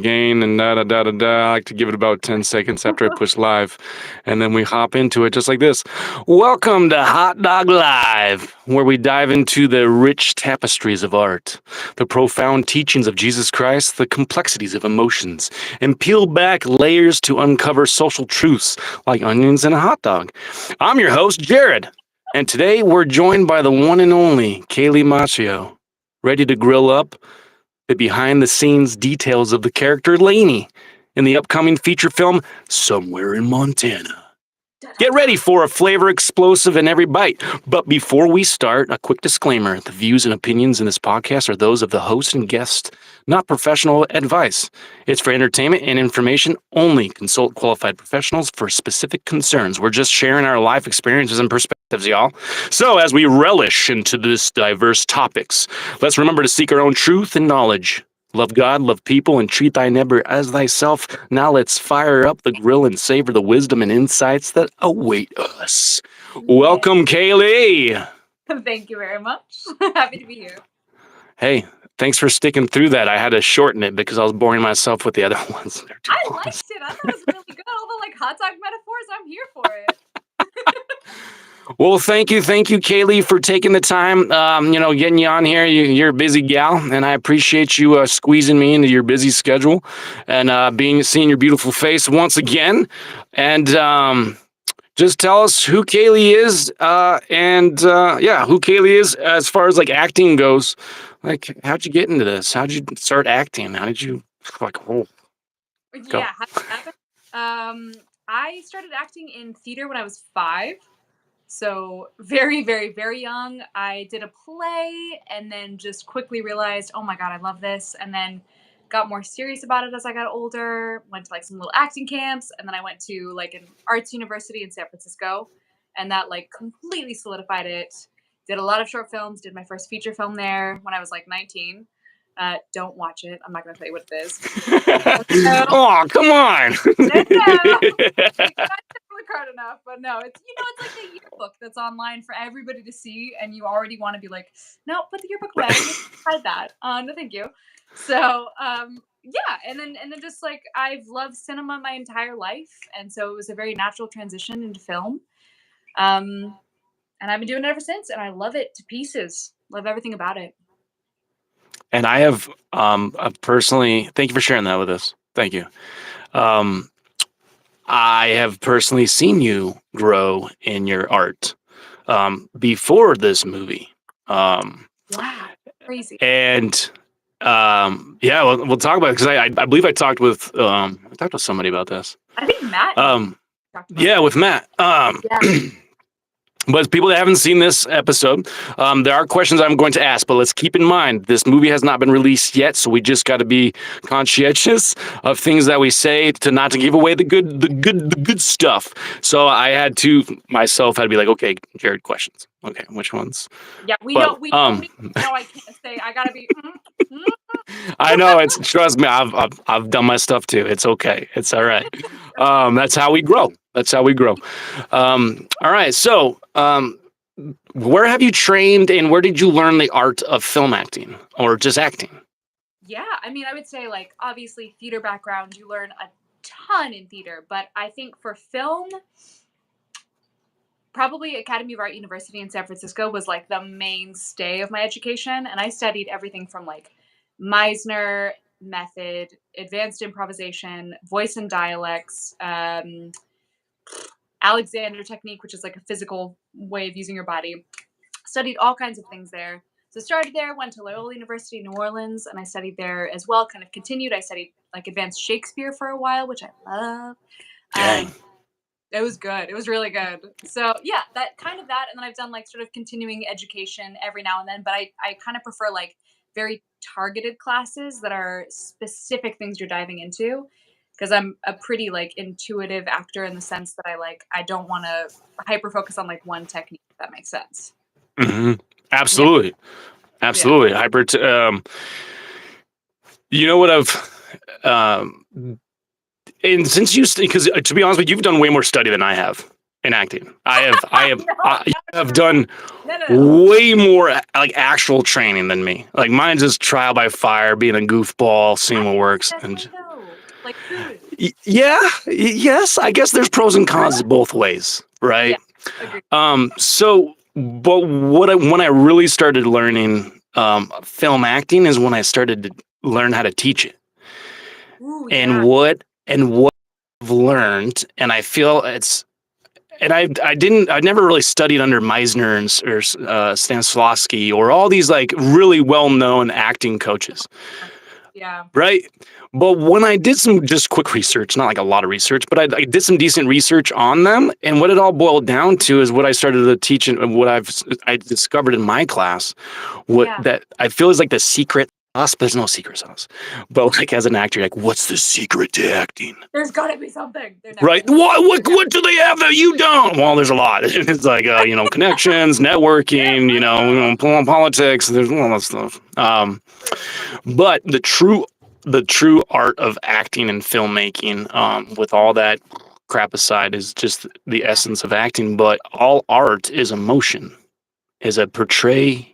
gain and da da da da da. I like to give it about 10 seconds after I push live, and then we hop into it just like this. Welcome to Hot Dwg Live, where we dive into the rich tapestries of art, the profound teachings of Jesus Christ, the complexities of emotions, and peel back layers to uncover social truths like onions in a hot dog. I'm your host, Jared, and today we're joined by the one and only Kaleigh Macchio, ready to grill up the behind-the-scenes details of the character Lainey in the upcoming feature film Somewhere in Montana. Get ready for a flavor explosive in every bite. But before we start, a quick disclaimer. The views and opinions in this podcast are those of the host and guest, not professional advice. It's for entertainment and information only. Consult qualified professionals for specific concerns. We're just sharing our life experiences and perspectives, y'all. So as we relish into this diverse topics, let's remember to seek our own truth and knowledge. Love God, love people, and treat thy neighbor as thyself. Now let's fire up the grill and savor the wisdom and insights that await us. Welcome, Kaleigh. Thank you very much. Happy to be here. Hey, thanks for sticking through that. I had to shorten it because I was boring myself with the other ones. I liked it. I thought it was really good. All the hot dog metaphors, I'm here for it. Well, thank you, Kaleigh, for taking the time. Getting you on here. You're a busy gal, and I appreciate you squeezing me into your busy schedule and seeing your beautiful face once again. And just tell us who Kaleigh is, who Kaleigh is as far as like acting goes. Like, how'd you get into this? How'd you start acting? How did you go? Yeah, I started acting in theater when I was 5. So very, very, very young. I did a play and then just quickly realized, oh my God, I love this. And then got more serious about it as I got older, went to some little acting camps. And then I went to an arts university in San Francisco, and that completely solidified it. Did a lot of short films, did my first feature film there when I was 19. Don't watch it. I'm not going to tell you what it is. Oh, come on. Card enough, but no, it's like the yearbook that's online for everybody to see, and you already want to be like, no, put the yearbook away. Hide that. No, thank you. So and then just I've loved cinema my entire life, and so it was a very natural transition into film. And I've been doing it ever since, and I love it to pieces. Love everything about it. And I have personally, thank you for sharing that with us. Thank you. I have personally seen you grow in your art before this movie. Wow, crazy. And we'll talk about it because I believe I talked with somebody about this. I think Matt. With Matt. But people that haven't seen this episode, there are questions I'm going to ask, but let's keep in mind this movie has not been released yet, so we just got to be conscientious of things that we say not to give away the good stuff. So I had to be like, okay, Jared, questions. Okay, which ones? Yeah, we know. I can't say. I gotta be. I know. Trust me. I've done my stuff too. It's okay. It's all right. That's how we grow. All right. So, where have you trained and where did you learn the art of film acting or just acting? Yeah, I mean, I would say obviously theater background, you learn a ton in theater, but I think for film, probably Academy of Art University in San Francisco was the mainstay of my education. And I studied everything from Meisner method, advanced improvisation, voice and dialects, Alexander technique, which is a physical way of using your body. Studied all kinds of things there. So started there, went to Loyola University in New Orleans, and I studied there as well, kind of continued. I studied advanced Shakespeare for a while, which I love. It was good. It was really good. So yeah, that. And then I've done sort of continuing education every now and then, but I kind of prefer very targeted classes that are specific things you're diving into, because I'm a pretty intuitive actor in the sense that I don't want to hyper focus on one technique, if that makes sense. Mm-hmm. Absolutely. Yeah. Absolutely. Yeah. You know what and since because to be honest with you, you've done way more study than I have in acting. I have done way more actual training than me. Mine's just trial by fire, being a goofball, seeing what works. And Like truly. Yes, I guess there's pros and cons both ways, Yeah, right? agreed. So, but when I really started learning film acting is when I started to learn how to teach it, Ooh, and yeah. what I've learned, and I feel it's. And I never really studied under Meisner or Stanislavski or all these like really well known acting coaches, Yeah. right? But when I did some just quick research, not like a lot of research, but I did some decent research on them, and what it all boiled down to is what I started to teach and what I discovered in my class, what Yeah. that I feel is like the secret sauce. There's no secret sauce, but like as an actor, like what's the secret to acting? There's gotta be something. There never Right? is. What do they have that you don't? Well, there's a lot. It's like connections, networking, politics. There's all that stuff. True. But the true art of acting and filmmaking, with all that crap aside, is just the Yeah. essence of acting. But all art is emotion, is a portrayal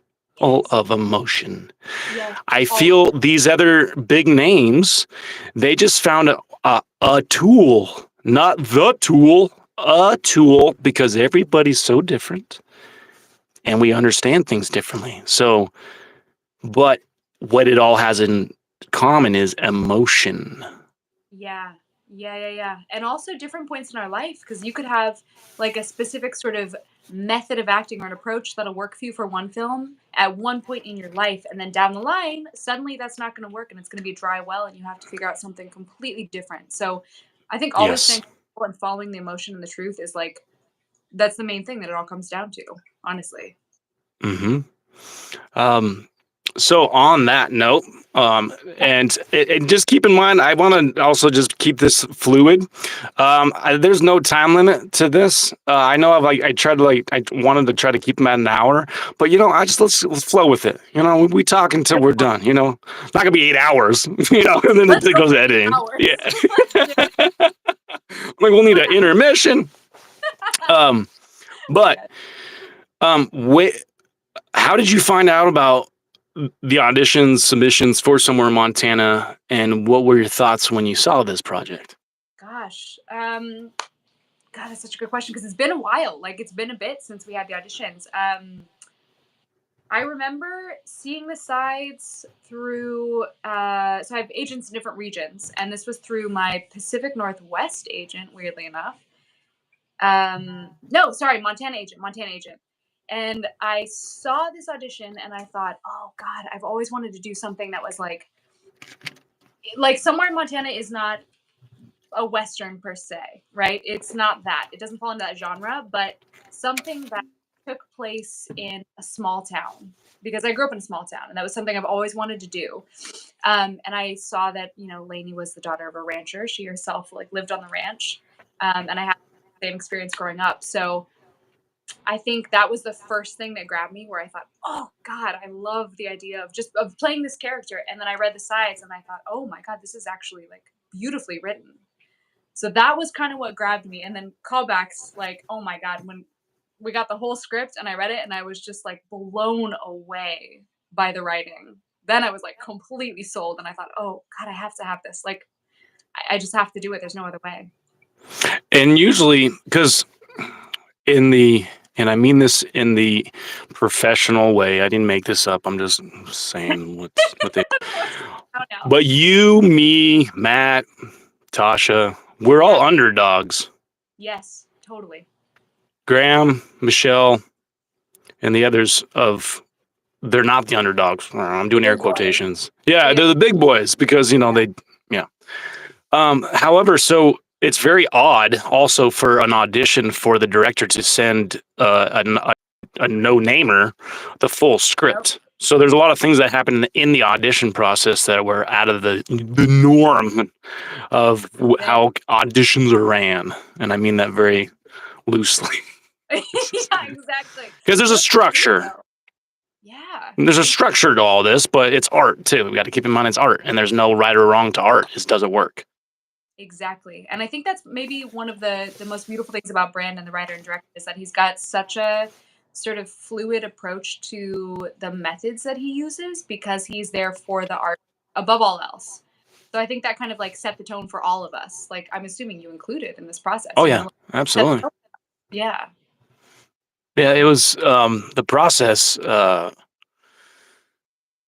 Yes. of emotion. Yes. I All feel these other big names, they just found a tool, not the tool, a tool, because everybody's so different and we understand things differently. So, but what it all has in common is emotion. Yeah. Yeah. And also different points in our life because you could have like a specific sort of method of acting or an approach that'll work for you for one film at one point in your life. And then down the line, suddenly that's not going to work and it's going to be a dry well and you have to figure out something completely different. So I think always Yes. staying comfortable and following the emotion and the truth is like, that's the main thing that it all comes down to, honestly. Hmm. Um, so on that note, and just keep in mind, I want to also just keep this fluid. There's no time limit to this. I know I tried to I wanted to try to keep them at an hour, but let's flow with it. We talk until we're done. It's not gonna be 8 hours. And then Let's it go goes for to eight editing. hours. Yeah, Let's do it. like we'll need an intermission. Um, but Yeah. wait. How did you find out about the auditions, submissions for Somewhere in Montana, and what were your thoughts when you saw this project? Gosh. God, that's such a good question because it's been a while. Like it's been a bit since we had the auditions. I remember seeing the sides through. So I have agents in different regions, and this was through my Pacific Northwest agent. Weirdly enough, no, sorry, Montana agent. And I saw this audition, and I thought, oh God, I've always wanted to do something that was like Somewhere in Montana is not a western per se, right? It's not that. It doesn't fall into that genre, but something that took place in a small town because I grew up in a small town and that was something I've always wanted to do. And I saw that Lainey was the daughter of a rancher. She herself like lived on the ranch, and I had the same experience growing up. So I think that was the first thing that grabbed me, where I thought, oh God, I love the idea of just of playing this character. And then I read the sides and I thought, oh my God, this is actually like beautifully written. So that was kind of what grabbed me. And then callbacks, like, oh my God, when we got the whole script and I read it and I was just like blown away by the writing. Then I was like completely sold and I thought, oh God, I have to have this. Like, I just have to do it. There's no other way. And usually, because in the and I mean this in the professional way, I didn't make this up. I'm just saying what they. Oh no. But you, me, Matt, Tasha, we're Yeah. all underdogs. Yes, totally. Graham, Michelle, and the others they're not the underdogs. I'm doing air Big boys. quotations. Yeah, Yeah. they're the big boys because Yeah. yeah. However, so it's very odd also for an audition for the director to send a no-namer the full Yep. script. So there's a lot of things that happen in the audition process that were out of the norm of how auditions are ran, and I mean that very loosely Yeah, exactly. because there's a No, it's true structure. though. Yeah. There's a It's structure to all this, but it's art too. We got to keep in mind it's art, and there's no right or wrong to art. It doesn't work. exactly. And I think that's maybe one of the most beautiful things about Brandon, the writer and director, is that he's got such a sort of fluid approach to the methods that he uses because he's there for the art above all else. So I think that kind of like set the tone for all of us. Like I'm assuming you included in this process, Oh you yeah, know? Set the absolutely. tone. Yeah. Yeah, it was the process.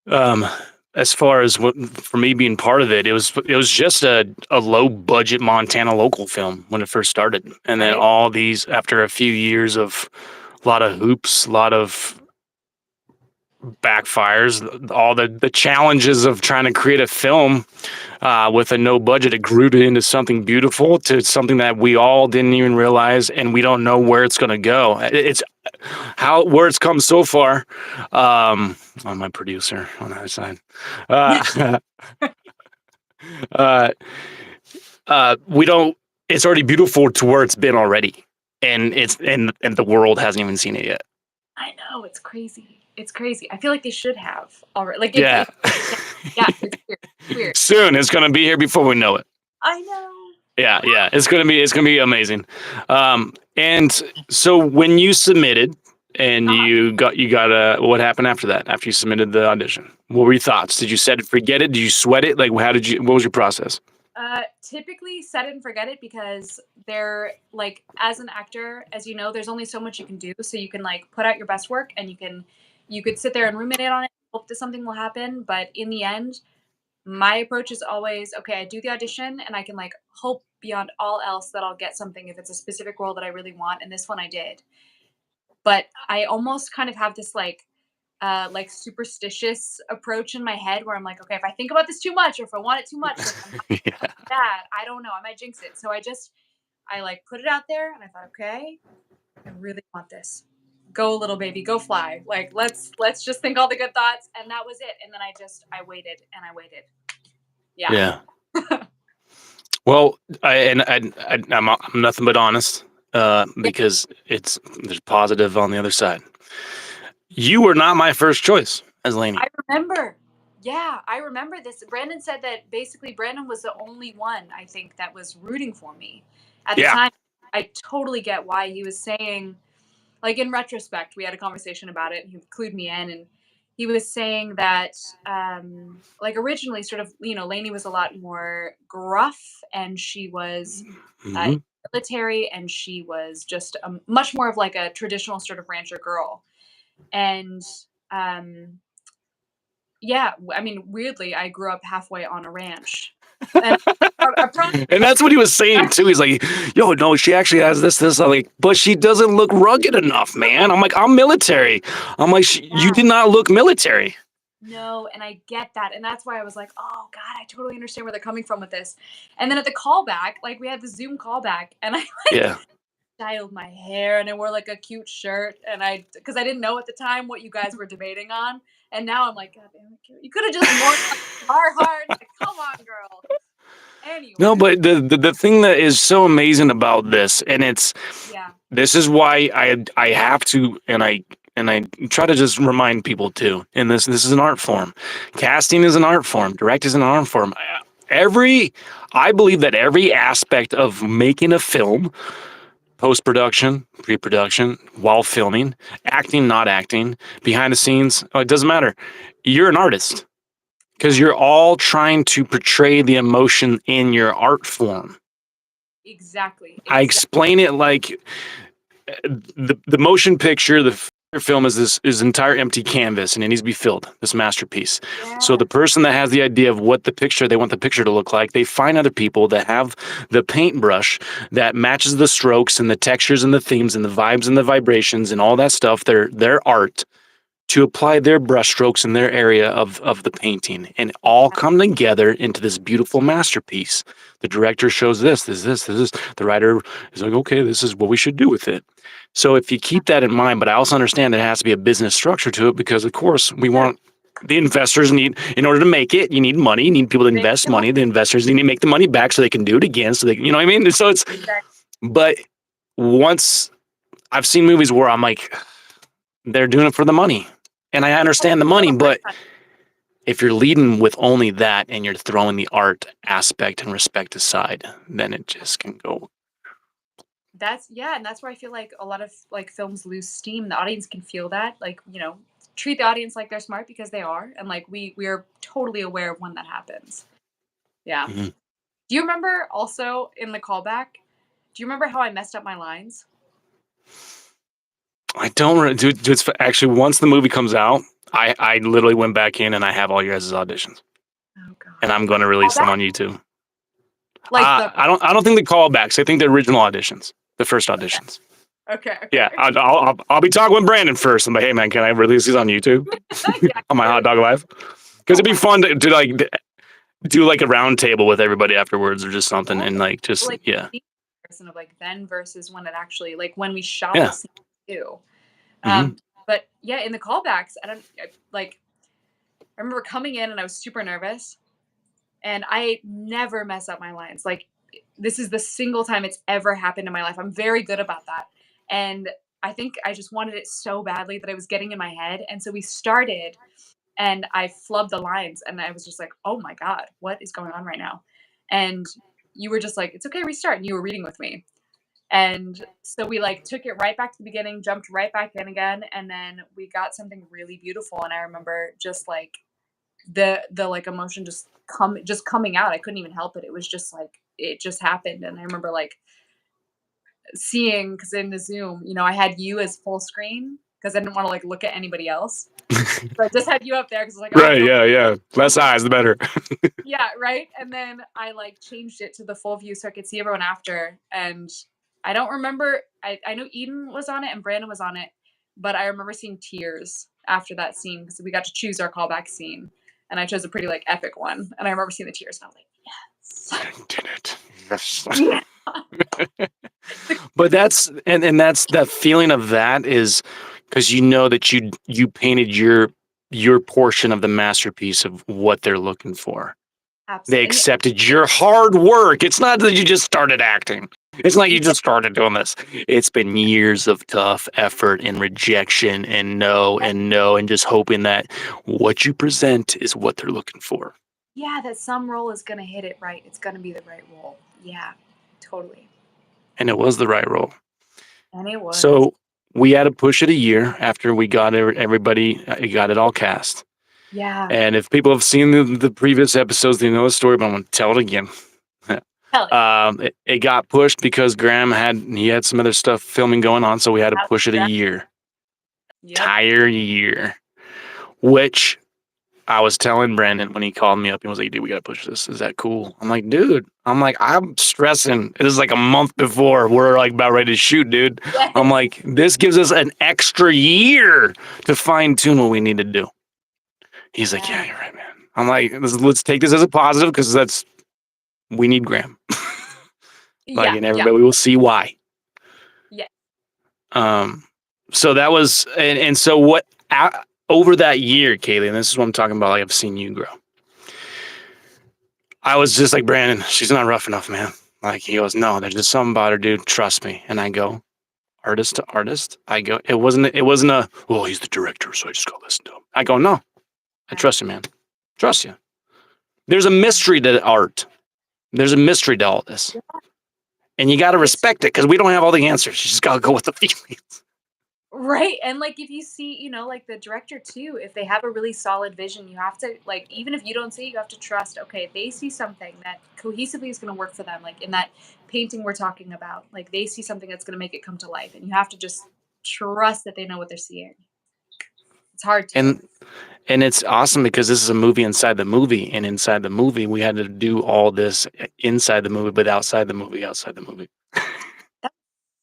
Um, as far as what for me being part of it, it was just a low budget Montana local film when it first started, and then Right. all these after a few years of a lot of hoops, a lot of backfires, all the challenges of trying to create a film with a no budget, it grew into something beautiful, to something that we all didn't even realize, and we don't know where it's going to go. It's where it's come so far. On my producer on the other side, uh, uh, we don't. It's already beautiful to where it's been already, and and the world hasn't even seen it yet. I know, it's crazy. It's crazy. I feel like they should have already. Like Yeah. yeah, yeah, it's weird. It's weird. Soon it's going to be here before we know it. I know. Yeah, it's gonna be amazing. And so when you submitted and Uh-huh. you got what happened after that? After you submitted the audition, what were your thoughts? Did you set it, forget it? Did you sweat it? Like, what was your process? Typically set it and forget it because they're like, as an actor, as you know, there's only so much you can do. So you can like put out your best work and you could sit there and ruminate on it, hope that something will happen. But in the end, my approach is always, okay, I do the audition and I can like hope beyond all else that I'll get something if it's a specific role that I really want. And this one I did. But I almost kind of have this like superstitious approach in my head where I'm like, okay, if I think about this too much or if I want it too much, like, I'm Yeah. that. I don't know. I might jinx it. So I like put it out there and I thought, okay, I really want this. Go little baby, go fly. Like let's just think all the good thoughts. And that was it. And then I waited and I waited. Yeah. Yeah. Well, I'm nothing but honest, Yeah. because there's positive on the other side. You were not my first choice as Lainey. I remember. Yeah, I remember this. Brandon said that basically Brandon was the only one I think that was rooting for me at the Yeah. time. I totally get why he was saying, like in retrospect, we had a conversation about it and he clued me in and he was saying that like originally sort of, Lainey was a lot more gruff and she was uh, Hmm. military and she was just much more of like a traditional sort of rancher girl. And um yeah, I mean, weirdly, I grew up halfway on a ranch. And I promise And that's what he was saying too. He's like, "Yo, no, she actually has this." I'm like, but she doesn't look rugged enough, man. I'm like, I'm military. I'm like, you yeah, did not look military. no, and I get that. And that's why I was like, oh God, I totally understand where they're coming from with this. And then at the callback, like we had the Zoom callback, and I like Yeah. styled my hair and I wore like a cute shirt and because I didn't know at the time what you guys were debating on. And now I'm like, God damn it, you could have just worn like our heart. Like, come on, girl. No, Anyway, but the thing that is so amazing about this, and yeah, this is why I have to, and I try to just remind people too. And this is an art form. Casting is an art form. Directing is an art form. Every I believe that every aspect of making a film, post production, pre production, while filming, acting, not acting, behind the scenes, it doesn't matter. You're an artist because yeah, you're all trying to portray the emotion in your art form. exactly, I exactly. explain it like the motion picture, the film is this entire empty canvas, and it needs to be filled. This masterpiece. So the Yes. person that has the idea of what they want the picture to look like, they find other people that have the paintbrush that matches the strokes and the textures and the themes and the vibes and the vibrations and all that stuff. Their art, to apply their brushstrokes in their area of the painting, and all come together into this beautiful masterpiece. The director shows this. The writer is like, okay, this is what we should do with it. So if you keep that in mind, but I also understand there has to be a business structure to it, because of course we Sure. want the investors need, in order to make it, you need money, you need people to Make invest the money. money. The investors need to make the money back so they can do it again. So they, you know what I mean? So it's, Exactly. but once I've seen movies where I'm like, they're doing it for the money. And I understand the money, but 100%. if you're leading with only that and you're throwing the art aspect and respect aside, then it just can go. Yeah, and that's where I feel like a lot of like films lose steam. The audience can feel that. Like, treat the audience like they're smart because they are. And like we are totally aware of when that happens. Yeah. Mhm. Do you remember also in the callback? Do you remember how I messed up my lines? I don't dude, it's actually once the movie comes out, I literally went back in and I have all your guys' auditions, Oh god. and I'm going to release them Callback? on YouTube. Like the I don't think the callbacks. I think the original auditions, the first auditions. okay. Yeah, I'll be talking with Brandon first. I'm like, hey man, can I release these on YouTube Yeah. on my Hot Dog Live? Because Oh it'd be my fun to like do like a round table with everybody afterwards or just something, god. and like just Like yeah, the comparison of like then versus when it actually like when we shot the yeah. scene too. Hmm. But yeah, in the callbacks, I remember coming in and I was super nervous and I never mess up my lines. Like this is the single time it's ever happened in my life. I'm very good about that. And I think I just wanted it so badly that I was getting in my head. And so we started and I flubbed the lines and I was just like, "Oh my god, what is going on right now?" And you were just like, "It's okay, restart." And you were reading with me. And so we like took it right back to the beginning, jumped right back in again, and then we got something really beautiful. And I remember just like the like emotion just coming out. I couldn't even help it. It was just like it just happened. And I remember like seeing because in the Zoom, I had you as full screen because I didn't want to like look at anybody else. So I just had you up there because I was like, oh Right, no, yeah, yeah. Less eyes, the better. yeah, right. And then I like changed it to the full view so I could see everyone after. And I don't remember. I know Eden was on it and Brandon was on it, but I remember seeing tears after that scene because we got to choose our callback scene, and I chose a pretty like epic one. And I remember seeing the tears, and I was like, I did it. Yes. yes, But and that's that feeling of that is because you know that you painted your portion of the masterpiece of what they're looking for. They absolutely. accepted your hard work. It's not that you just started acting. It's not you Yeah, just started doing this. It's been years of tough effort and rejection and no and no and just hoping that what you present is what they're looking for. yeah, that some role is gonna hit it right. It's gonna be the right role. Yeah, totally. And it was the right role. And it was. So we had to push it a year after we got everybody got it all cast. Yeah. And if people have seen the previous episodes, they know the story, but I'm going to tell it again. Hell It got pushed because Graham had some other stuff filming going on, so we had to push it a yeah. year, Yep. entire year. Which I was telling Brandon when he called me up, he was like, "Dude, we got to push this. Is that cool?" I'm like, "Dude," I'm stressing. It is like a month before we're like about ready to shoot, dude. I'm Yes. like, this gives us an extra year to fine tune what we need to do. He's like, "Yeah, Yeah. you're right, man." I'm like, let's take this as a positive because we need Graham. Like, Yeah. and Yeah. everybody will see why. Yeah. Um, so that was, and so what, over that year, Kaleigh, and this is what I'm talking about, like, I've seen you grow. I was just like, Brandon, she's not rough enough, man. Like, he goes, no, there's just something about her, dude. Trust me. And I go, artist to artist. I go, it wasn't a, well, he's the director, so I just gotta listen to him. I go, no, I trust you, man. Trust you. There's a mystery to art. There's a mystery to all this. And you got to It's respect it because we don't have all the answers. You just got to go with the feelings. right. And like if you see, like the director too, if they have a really solid vision, you have to like even if you don't see it, you have to trust, okay, they see something that cohesively is gonna work for them. Like in that painting we're talking about, like they see something that's gonna make it come to life. And you have to just trust that they know what they're seeing. It's hard to. And it's awesome because this is a movie inside the movie. And inside the movie, we had to do all this inside the movie, but outside the movie, outside the movie. That's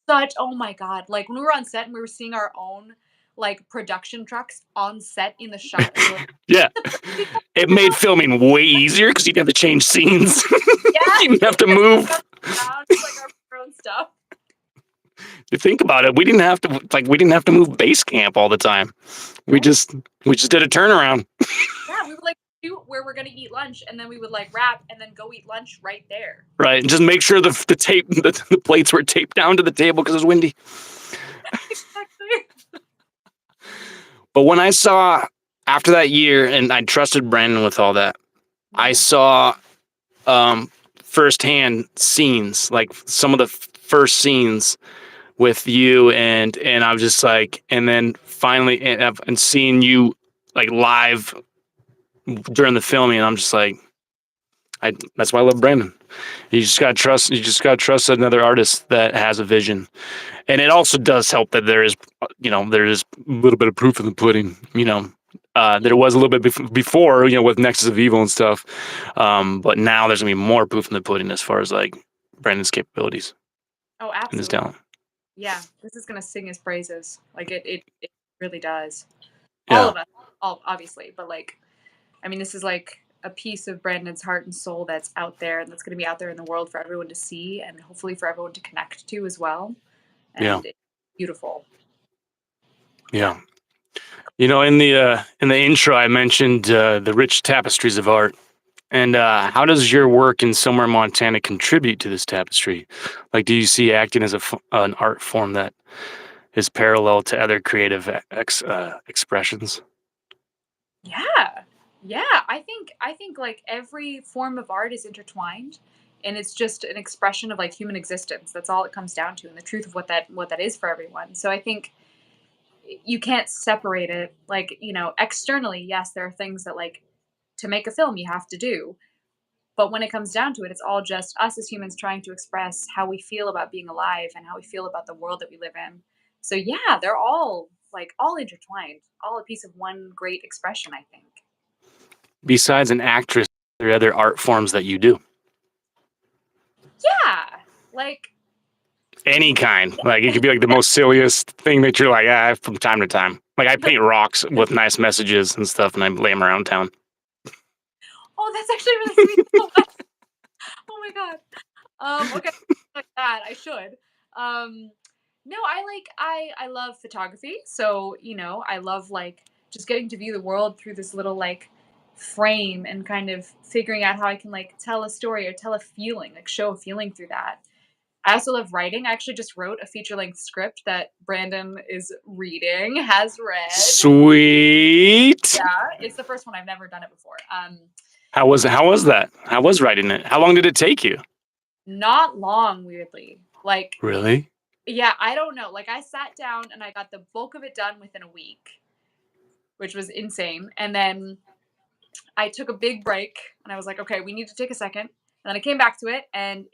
such oh my god. Like when we were on set and we were seeing our own like production trucks on set in the shot and we were like, Yeah. the people It are made filming way easier because you didn't have to change scenes. yeah, You didn't have to because we move. jumped around just like our own stuff. You think about it, we didn't have to move base camp all the time. We Right. just did a turnaround. Yeah, we would like shoot where we're gonna eat lunch, and then we would like wrap, and then go eat lunch right there. Right. And just make sure the tape the plates were taped down to the table because it was windy. Exactly. But when I saw after that year, and I trusted Brandon with all that, I Yeah. saw firsthand scenes, like some of the first scenes with you, and I was just like, and then finally, and seeing you like live during the filming, and I'm just like, That's why I love Brandon. You just gotta trust. You just gotta trust another artist that has a vision, and it also does help that there is, there is a little bit of proof in the pudding. There was a little bit before, with Nexus of Evil and stuff, but now there's gonna be more proof in the pudding as far as like Brandon's capabilities Oh, and his absolutely. talent. Yeah, this is gonna sing his praises. Like it really does. All Yeah, of us, all obviously, but like, I mean, this is like a piece of Brandon's heart and soul that's out there and that's gonna be out there in the world for everyone to see and hopefully for everyone to connect to as well. yeah, And it's beautiful. Yeah. yeah. In the intro, I mentioned the rich tapestries of art. And how does your work in somewhere Montana contribute to this tapestry? Like, do you see acting as an art form that is parallel to other creative expressions? Yeah. Yeah. I think like every form of art is intertwined and it's just an expression of like human existence. That's all it comes down to and the truth of what that is for everyone. So I think you can't separate it like, externally, yes, there are things that like to make a film you have to do. But when it comes down to it, it's all just us as humans trying to express how we feel about being alive and how we feel about the world that we live in. So yeah, they're all like all intertwined, all a piece of one great expression, I think. Besides an actress, are there other art forms that you do? Yeah. Like Any kind. Like, it could be like the most silliest thing that you're like, from time to time. Like, I paint rocks with nice messages and stuff, and I lay them around town. oh, that's actually really sweet. Oh my god. Okay, like that, I should. Um, no, I love photography, so I love like just getting to view the world through this little like frame and kind of figuring out how I can like tell a story or tell a feeling, like show a feeling through that. I also love writing. I actually just wrote a feature length script that Brandon is reading, has read. Sweet. Yeah, it's the first one. I've never done it before. How was that? How was writing it? How long did it take you? Not long, weirdly. Like Really? yeah, I don't know. Like I sat down and I got the bulk of it done within a week, which was insane. And then I took a big break and I was like, okay, we need to take a second. And then I came back to it and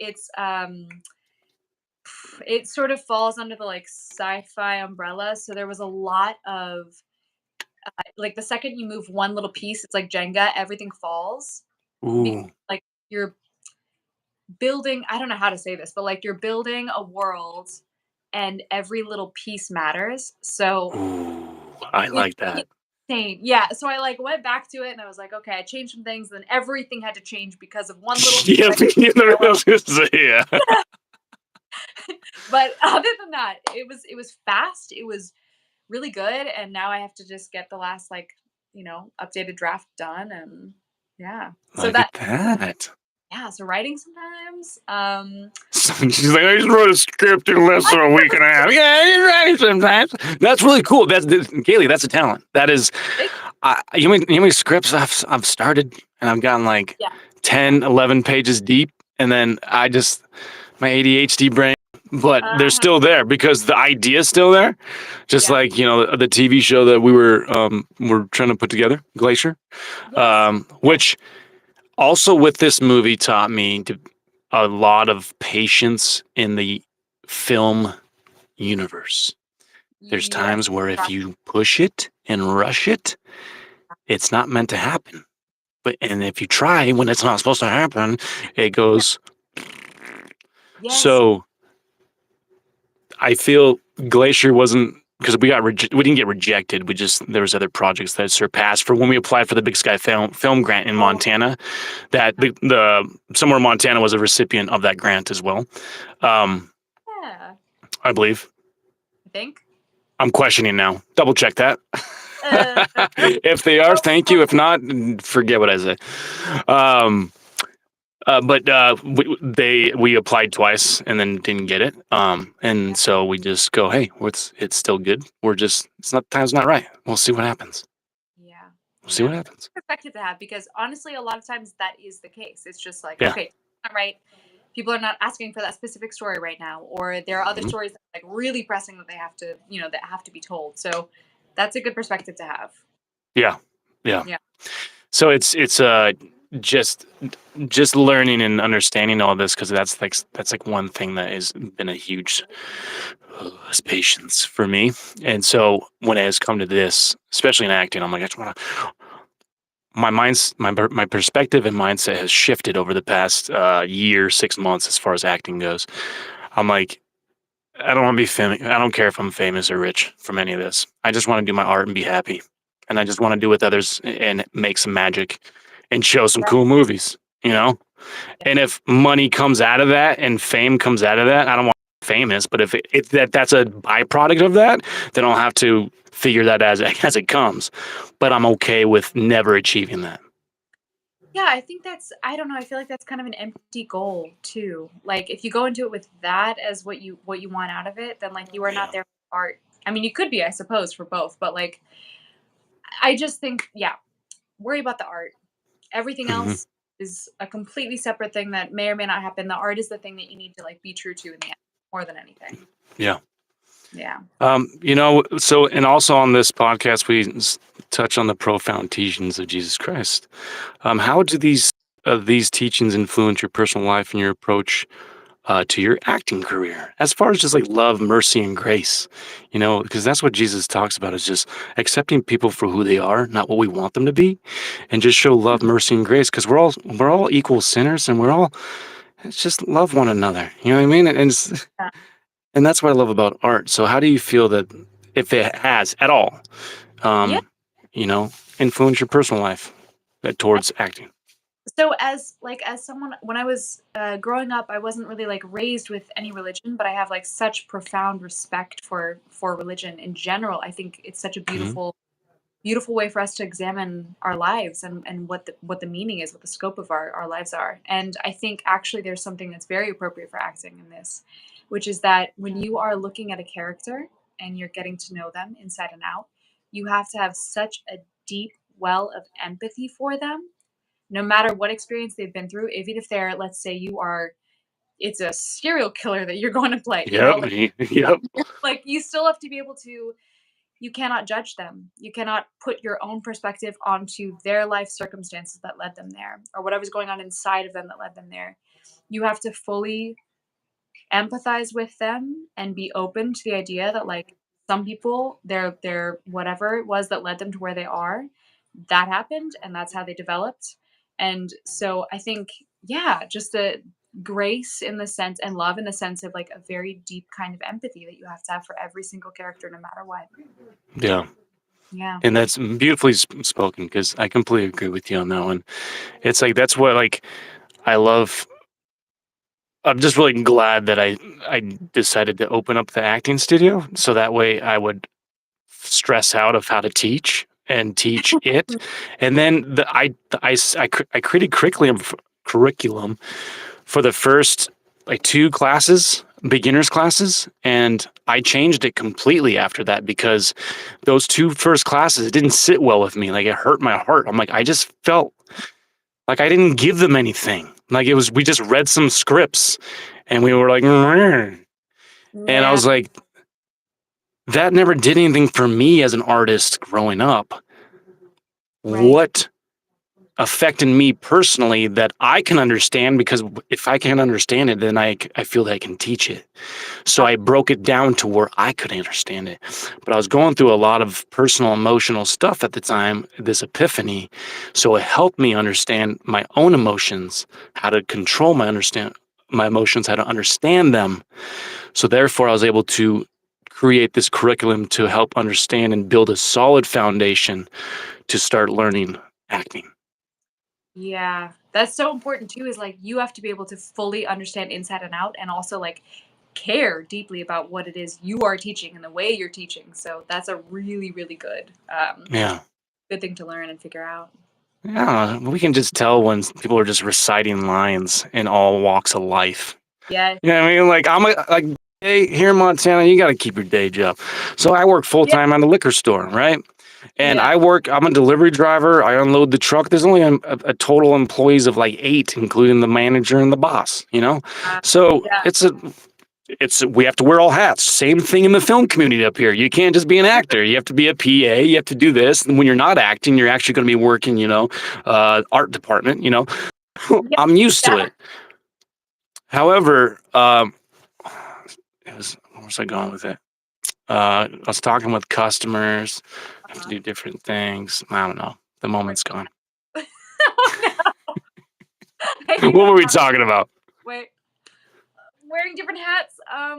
it sort of falls under the like sci-fi umbrella. So there was a lot of like the second you move one little piece, it's like Jenga, everything falls. Because, Ooh. like you're building, I don't know how to say this, but like you're building a world and every little piece matters. So Ooh. I it's like that. insane. Yeah. So I like went back to it and I was like, okay, I changed some things, then everything had to change because of one little Yeah, I was gonna say, yeah. but other than that, it was fast, it was really good, and now I have to just get the last like, updated draft done and yeah. So Look that at that. yeah, so writing sometimes. She's like, I just wrote a script in less than a week and a half. Yeah, you're right sometimes. That's really cool. Kaleigh, that's a talent. That is, you know how many scripts I've started and I've gotten like Yeah. 10, 11 pages deep, and then my ADHD brain, but they're Uh-huh. still there because the idea's still there. Just Yeah. like, the TV show that we're trying to put together, Glacier, Yes. which also with this movie taught me a lot of patience in the film universe. There's Yes. times where if you push it and rush it, it's not meant to happen. And if you try when it's not supposed to happen, it Yeah. goes. Yes. So I feel Glacier wasn't, because we didn't get rejected. There was other projects that surpassed for when we applied for the Big Sky film grant in Oh, Montana. That the somewhere Montana was a recipient of that grant as well. Um, yeah. I believe. I think. I'm questioning now. Double check that. Uh, If they are, thank you. If not, forget what I say. Um, but we applied twice and then didn't get it. And so we just go, hey, it's still good. It's not, time's not right. We'll see what happens. yeah. We'll see Yeah. what happens. Perspective to have because honestly, a lot of times that is the case. It's just like, Yeah. okay, not right. People are not asking for that specific story right now, or there are other Mhm. stories that are like really pressing that they have to, that have to be told. So that's a good perspective to have. Yeah. Yeah. Yeah. So it's just just learning and understanding all this, because that's like one thing that has been a huge is patience for me. And so when it has come to this, especially in acting, I'm like, I just want to. My perspective and mindset has shifted over the past year, 6 months as far as acting goes. I'm like, I don't want to be famous. I don't care if I'm famous or rich from any of this. I just want to do my art and be happy, and I just want to do with others and make some magic and show some Right. cool movies. You know, Yeah. and if money comes out of that and fame comes out of that, I don't want to be famous. But if that's a byproduct of that, then I'll have to figure that as it comes. But I'm okay with never achieving that. Yeah, I think that's I don't know, I feel like that's kind of an empty goal too. Like if you go into it with that as what you want out of it, then like you are not Yeah. there for art. I mean, you could be, I suppose, for both, but like I just think, yeah, worry about the art. Everything Hmm. else is a completely separate thing that may or may not happen. The art is the thing that you need to like be true to in the end more than anything. Yeah. Yeah. So and also on this podcast, touch on the profound teachings of Jesus Christ. How do these teachings influence your personal life and your approach to your acting career, as far as just like love, mercy, and grace? Because that's what Jesus talks about, is just accepting people for who they are, not what we want them to be, and just show love, Hmm. mercy, and grace. Because we're all equal sinners, and it's just love one another. You know what I mean? Yeah. And that's what I love about art. So how do you feel that, if it has at all, Yeah. um, you know, influence your personal life towards acting? So as someone when I was growing up, I wasn't really like raised with any religion, but I have like such profound respect for religion in general. I think it's such a Hmm. beautiful way for us to examine our lives and what the meaning is, what the scope of our lives are. And I think actually there's something that's very appropriate for acting in this, which is that when you are looking at a character and you're getting to know them inside and out, you have to have such a deep well of empathy for them, no matter what experience they've been through, even if they're, let's say you are, it's a serial killer that you're going to play, Yep. Yep. like you still have to be able to, you cannot judge them. You cannot put your own perspective onto their life circumstances that led them there or whatever's going on inside of them that led them there. You have to fully empathize with them and be open to the idea that like some people their whatever it was that led them to where they are, that happened and that's how they developed. And so I think, yeah, just a grace in the sense and love in the sense of like a very deep kind of empathy that you have for every single character no matter what. Yeah. Yeah. And that's beautifully spoken, because I completely agree with you on that one. It's like that's what, like, I love. I'm just really glad that I decided to open up the acting studio, so that way I would stress out of how to teach and teach it. And then I created curriculum for the first like two classes, beginners classes, and I changed it completely after that, because those two first classes, it didn't sit well with me. Like, it hurt my heart. I'm like, I just felt like I didn't give them anything. Like, we just read some scripts and we were like, "Meh." And I Yeah. was like, that never did anything for me as an artist growing up. Right. What affected me personally that I can understand? Because if I can't understand it, then I feel that I can teach it. So I broke it down to where I could understand it. But I was going through a lot of personal emotional stuff at the time, this epiphany. So it helped me understand my own emotions, how to control my emotions, how to understand them. So therefore I was able to create this curriculum to help understand and build a solid foundation to start learning acting. Yeah. That's so important too, is like you have to be able to fully understand inside and out and also like care deeply about what it is you are teaching and the way you're teaching. So that's a really, really Yeah. good thing to learn and figure out. Yeah, we can just tell when people are just reciting lines in all walks of life. Yeah. You know what I mean? Like, hey, here in Montana, you got to keep your day job. So I work full Yeah. time at a liquor store, right? And Yeah. I'm a delivery driver. I unload the truck. There's only a total employees of like 8, including the manager and the boss, you know? Uh, So yeah. we have to wear all hats. Same thing in the film community up here. You can't just be an actor. You have to be a PA. You have to do this. And when you're not acting, you're actually going to be working, art department, Yeah. I'm used to Yeah. it. However, where was I going with it? I was talking with customers. I have to do different things. I don't know. The moment's gone. Oh, no. I think What were we talking about? Wait. Wearing different hats. God,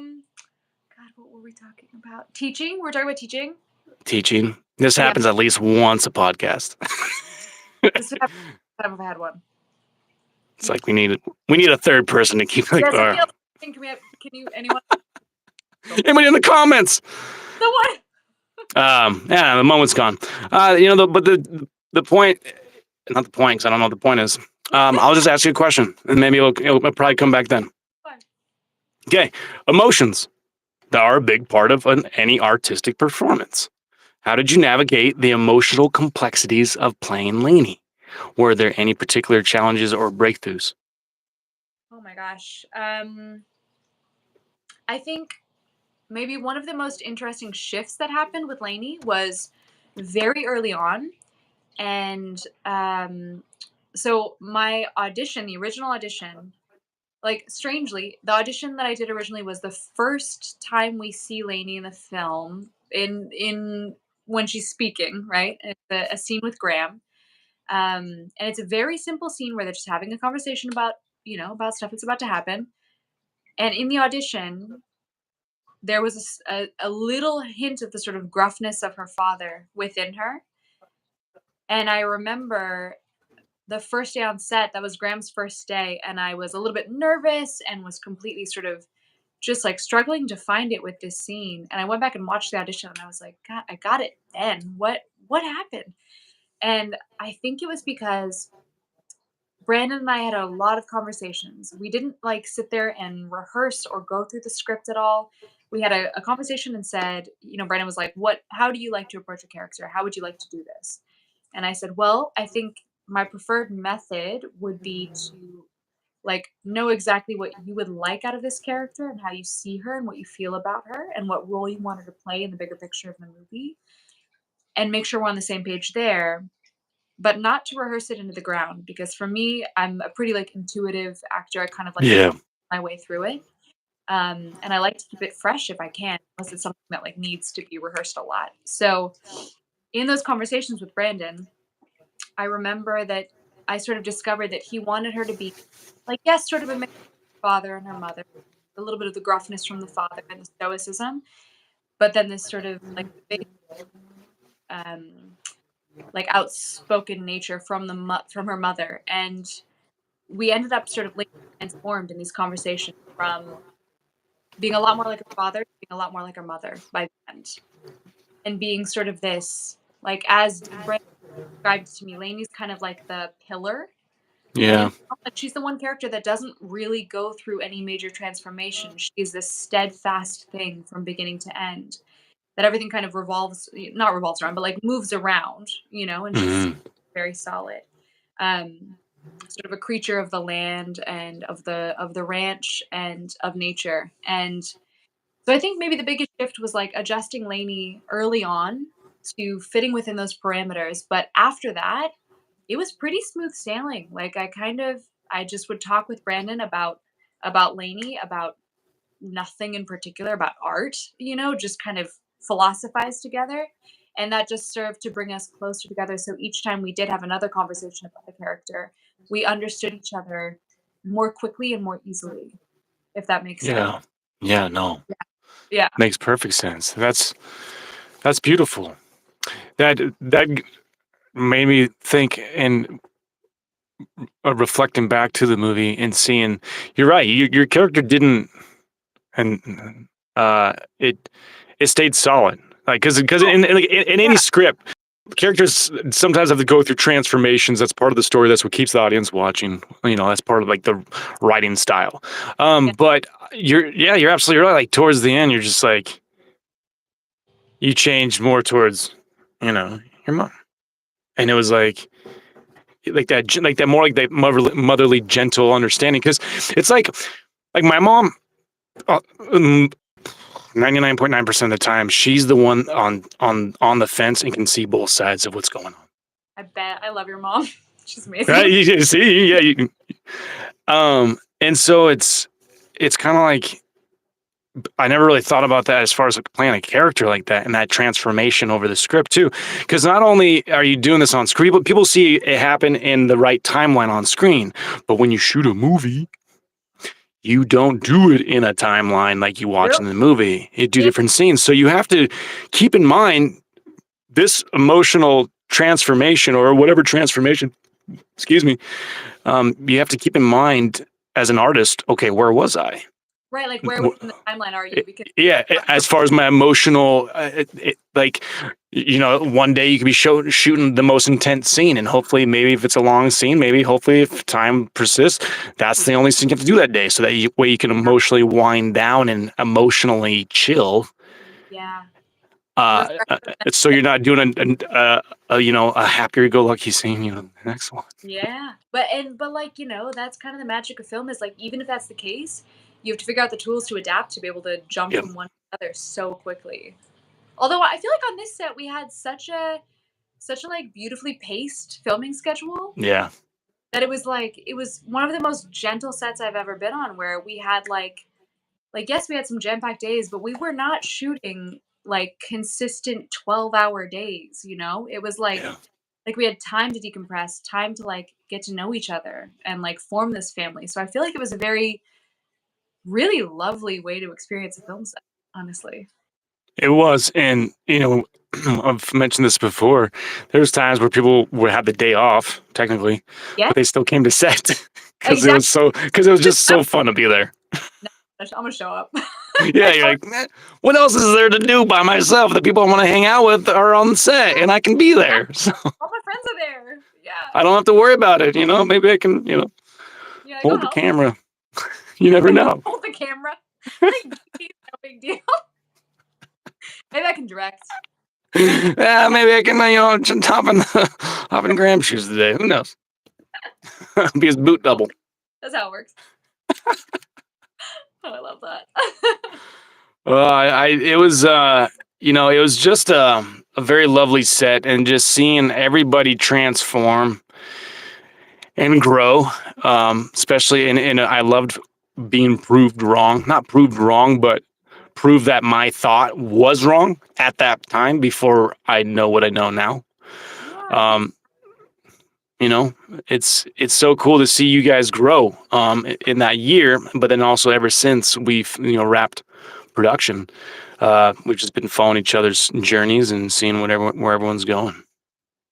what were we talking about? Teaching? We're talking about teaching. Teaching. This Yeah. happens at least once a podcast. This would have time if I had one. It's like we need a third person to keep like. Yes, somebody else. Can you anyone? Anybody in the comments? Someone. Yeah, the moment's gone. But the point, not the point, because I don't know what the point is. I'll just ask you a question, and maybe it'll probably come back then. Fine. Okay, emotions that are a big part of any artistic performance. How did you navigate the emotional complexities of playing Lainey? Were there any particular challenges or breakthroughs? Oh my gosh. I think maybe one of the most interesting shifts that happened with Lainey was very early on. And so my audition, the original audition, like strangely, the audition that I did originally was the first time we see Lainey in the film in when she's speaking, right? It's a scene with Graham. And it's a very simple scene where they're just having a conversation about, about stuff that's about to happen. And in the audition, there was a little hint of the sort of gruffness of her father within her. And I remember the first day on set, that was Graham's first day, and I was a little bit nervous and was completely sort of just like struggling to find it with this scene. And I went back and watched the audition and I was like, God, I got it then. What happened? And I think it was because Brandon and I had a lot of conversations. We didn't like sit there and rehearse or go through the script at all. We had a conversation and said, Brandon was like, how do you like to approach a character? How would you like to do this? And I said, well, I think my preferred method would be to like know exactly what you would like out of this character and how you see her and what you feel about her and what role you want her to play in the bigger picture of the movie and make sure we're on the same page there, but not to rehearse it into the ground because for me, I'm a pretty like intuitive actor. I kind of like Yeah. my way through it. And I like to keep it fresh if I can, unless it's something that like needs to be rehearsed a lot. So in those conversations with Brandon, I remember that I sort of discovered that he wanted her to be like, yes, sort of a mix of her father and her mother, a little bit of the gruffness from the father and the stoicism, but then this sort of like big, like outspoken nature from from her mother. And we ended up sort of like transformed in these conversations from being a lot more like her father to being a lot more like her mother by the end. And being sort of this, like as Brandon described to me, Lainey's kind of like the pillar. Yeah. Like she's the one character that doesn't really go through any major transformation. She's this steadfast thing from beginning to end. That everything kind of not revolves around, but like moves around, and she's very solid. Sort of a creature of the land and of the ranch and of nature. And so I think maybe the biggest shift was like adjusting Lainey early on to fitting within those parameters. But after that, it was pretty smooth sailing. Like I just would talk with Brandon about Lainey, about nothing in particular, about art, just kind of philosophize together. And that just served to bring us closer together. So each time we did have another conversation about the character, we understood each other more quickly and more easily, if that makes sense. Yeah. Yeah. No. Yeah. Makes perfect sense. That's beautiful. That made me think and reflecting back to the movie and seeing you're right. Your character didn't, and it stayed solid. Like because in any script, characters sometimes have to go through transformations. That's part of the story. That's what keeps the audience watching. That's part of like the writing style. But you're absolutely right. Like towards the end, you're just like you changed more towards your mom, and it was like that more like that motherly gentle understanding because it's like my mom 99.9% of the time, she's the one on the fence and can see both sides of what's going on. I bet. I love your mom. She's Right? amazing. You see, yeah. And so it's kind of like I never really thought about that as far as like playing a character like that and that transformation over the script too. Because not only are you doing this on screen, but people see it happen in the right timeline on screen. But when you shoot a movie, you don't do it in a timeline like you watch Nope. in the movie. You do Yeah. different scenes. So you have to keep in mind this emotional transformation or whatever transformation, excuse me, you have to keep in mind as an artist, okay, where was I? Right. Like, where within the timeline are you? Because Yeah, as far as my emotional, like, one day you could be shooting the most intense scene, and hopefully, maybe if it's a long scene, maybe hopefully if time persists, that's the only scene you have to do that day, so that way you can emotionally wind down and emotionally chill. yeah, Uh, those are uh, so you're not doing a happier-go-lucky scene, the next one. yeah. But like, that's kind of the magic of film is like even if that's the case, you have to figure out the tools to adapt to be able to jump Yep. from one to the other so quickly. Although I feel like on this set we had such a like beautifully paced filming schedule Yeah. that it was one of the most gentle sets I've ever been on where we had like yes, we had some jam-packed days, but we were not shooting like consistent 12-hour days, you know? It was Yeah. like we had time to decompress, time to like get to know each other and like form this family. So I feel like it was a very really lovely way to experience a film set, honestly. It was, and I've mentioned this before. There's times where people would have the day off, technically, Yeah, but they still came to set exactly. because it was just so fun to be there. No, I'm gonna show up. Yeah, I you're told like, "Man, what else is there to do by myself? The people I want to hang out with are on set, and I can be yeah, there, so all my friends are there. Yeah. I don't have to worry about it. Maybe I can, Yeah, go hold the help. camera. You never know. Hold the camera. Like, no big deal. Maybe I can direct. Yeah, maybe I can, just hop in Graham's shoes today. Who knows? Be his boot double. That's how it works. Oh, I love that. It was, it was just a very lovely set, and just seeing everybody transform and grow, especially and I loved being proved wrong, not proved wrong, but prove that my thought was wrong at that time before I know what I know now. Yeah. Um, you know, it's so cool to see you guys grow in that year, but then also ever since we've wrapped production, we've just been following each other's journeys and seeing where everyone's going,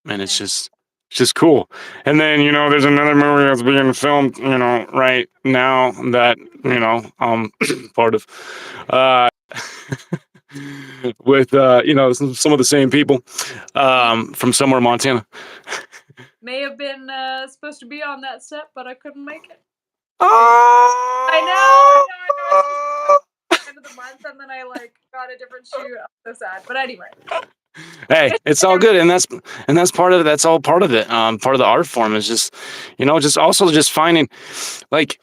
and it's Nice. just cool. And then there's another movie that's being filmed right now that I'm part of, uh, with some of the same people from somewhere in Montana. May have been supposed to be on that set, but I couldn't make it. Oh, I know, I know. It's the end of the month, and then I like got a different shoot. I'm so sad. But anyway, hey, it's it's all there. good, and that's part of it. That's all part of it. Part of the art form is just, just also just finding, like,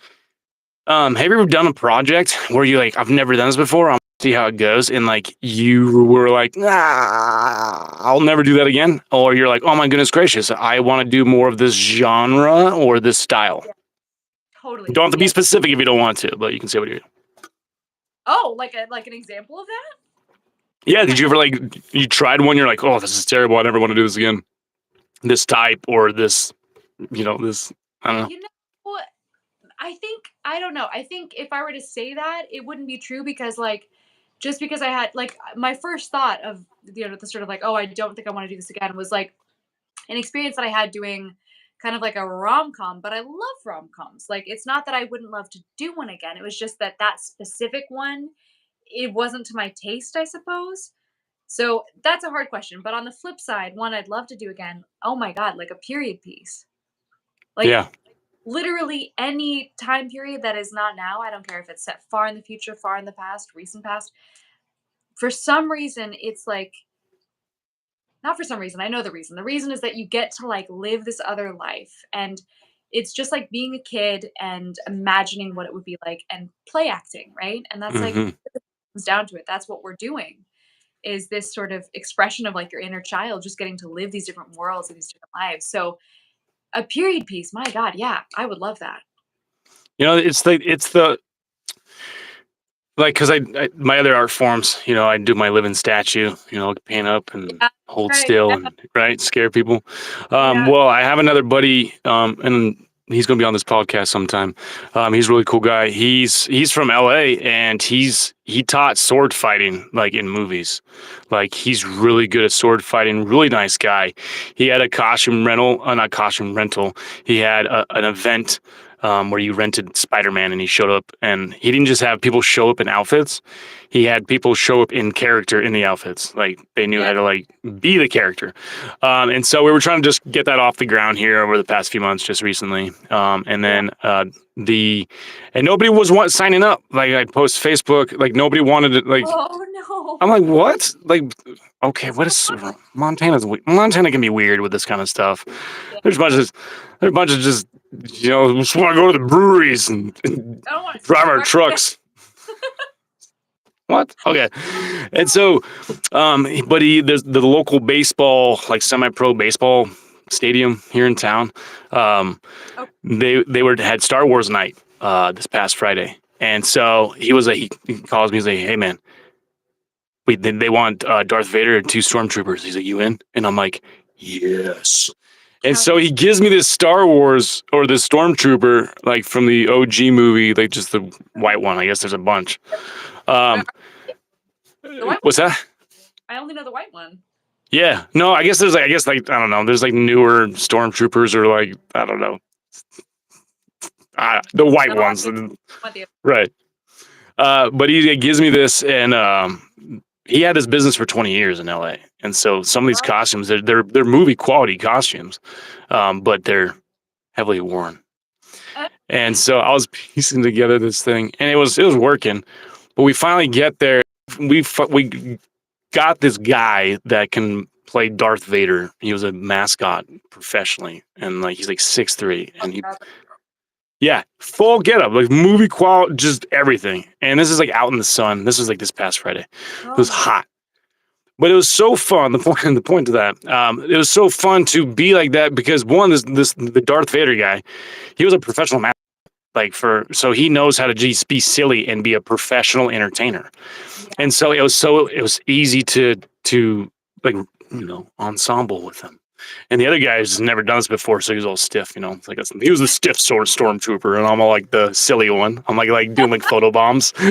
have you ever done a project where you're like, I've never done this before. I'll see how it goes, and like you were like, I'll never do that again, or you're like, oh my goodness gracious, I want to do more of this genre or this style. Yeah, You totally. don't have to be Yeah. specific if you don't want to, but you can say what you're. Oh, like an example of that? Yeah, Oh did my you god. ever like you tried one? You're like, oh, this is terrible. I never want to do this again. This type or this, this. I don't know. You know, I don't know. I think if I were to say that, it wouldn't be true because like just because I had like my first thought of the sort of like, oh, I don't think I want to do this again was like an experience that I had doing kind of like a rom-com, but I love rom-coms. Like it's not that I wouldn't love to do one again. It was just that that specific one, it wasn't to my taste, I suppose. So that's a hard question. But on the flip side, one I'd love to do again. Oh my god, like a period piece. Like Yeah, literally any time period that is not now. I don't care if it's set far in the future, far in the past, recent past. For some reason, it's like not for some reason. I know the reason. The reason is that you get to like live this other life and it's just like being a kid and imagining what it would be like and play acting, right? And that's like Hmm. comes down to it. That's what we're doing is this sort of expression of like your inner child just getting to live these different worlds and these different lives. So a period piece, my God, yeah, I would love that. It's the like because my other art forms, I do my living statue, paint up and Yeah, hold right. still Yeah, and right scare people. yeah. Well, I have another buddy, and he's gonna be on this podcast sometime. He's a really cool guy. He's from LA and he taught sword fighting like in movies. Like he's really good at sword fighting. Really nice guy. He had a costume rental, not costume rental. He had an event where you rented Spider-Man and he showed up and he didn't just have people show up in outfits. He had people show up in character in the outfits. Like they knew Yeah. how to like be the character. And so we were trying to just get that off the ground here over the past few months, just recently. And Yeah. then and nobody was signing up. Like I post Facebook, like nobody wanted it. Like Oh no. I'm like, what? Like, okay, It's what so is fun. Montana can be weird with this kind of stuff. Yeah. There's a bunch of just just want to go to the breweries and I don't want to drive our start. trucks. What? Okay. And so, but there's the local baseball, like semi-pro baseball stadium here in town. Oh, They had Star Wars night this past Friday, and so he calls me. He's like, "Hey man, they want Darth Vader and two stormtroopers." He's like, "You in?" And I'm like, "Yes." And hell so he gives me this Star Wars or this stormtrooper like from the OG movie, like just the white one. I guess there's a bunch. yeah. Um, The white one. what's that? I only know the white one. Yeah. No, I guess like I don't know. There's like newer stormtroopers or like I don't know. The white No, I ones. want the Right. But he gives me this and he had this business for 20 years in LA. And so some of these other. costumes they're movie quality costumes. But they're heavily worn. And so I was piecing together this thing and it was working. But we finally get there. We got this guy that can play Darth Vader. He was a mascot professionally, and like he's like 6'3", and yeah, full getup, like movie quality, just everything. And this is like out in the sun. This was like this past Friday. It Oh was my. hot, but it was so fun. The point to that, it was so fun to be like that because one, the Darth Vader guy, he was a professional so he knows how to just be silly and be a professional entertainer. Yeah. And so it was easy to like ensemble with him. And the other guy's never done this before, so he was all stiff, It's like he was a stiff sort of stormtrooper, and I'm all like the silly one. I'm like doing like photo bombs. I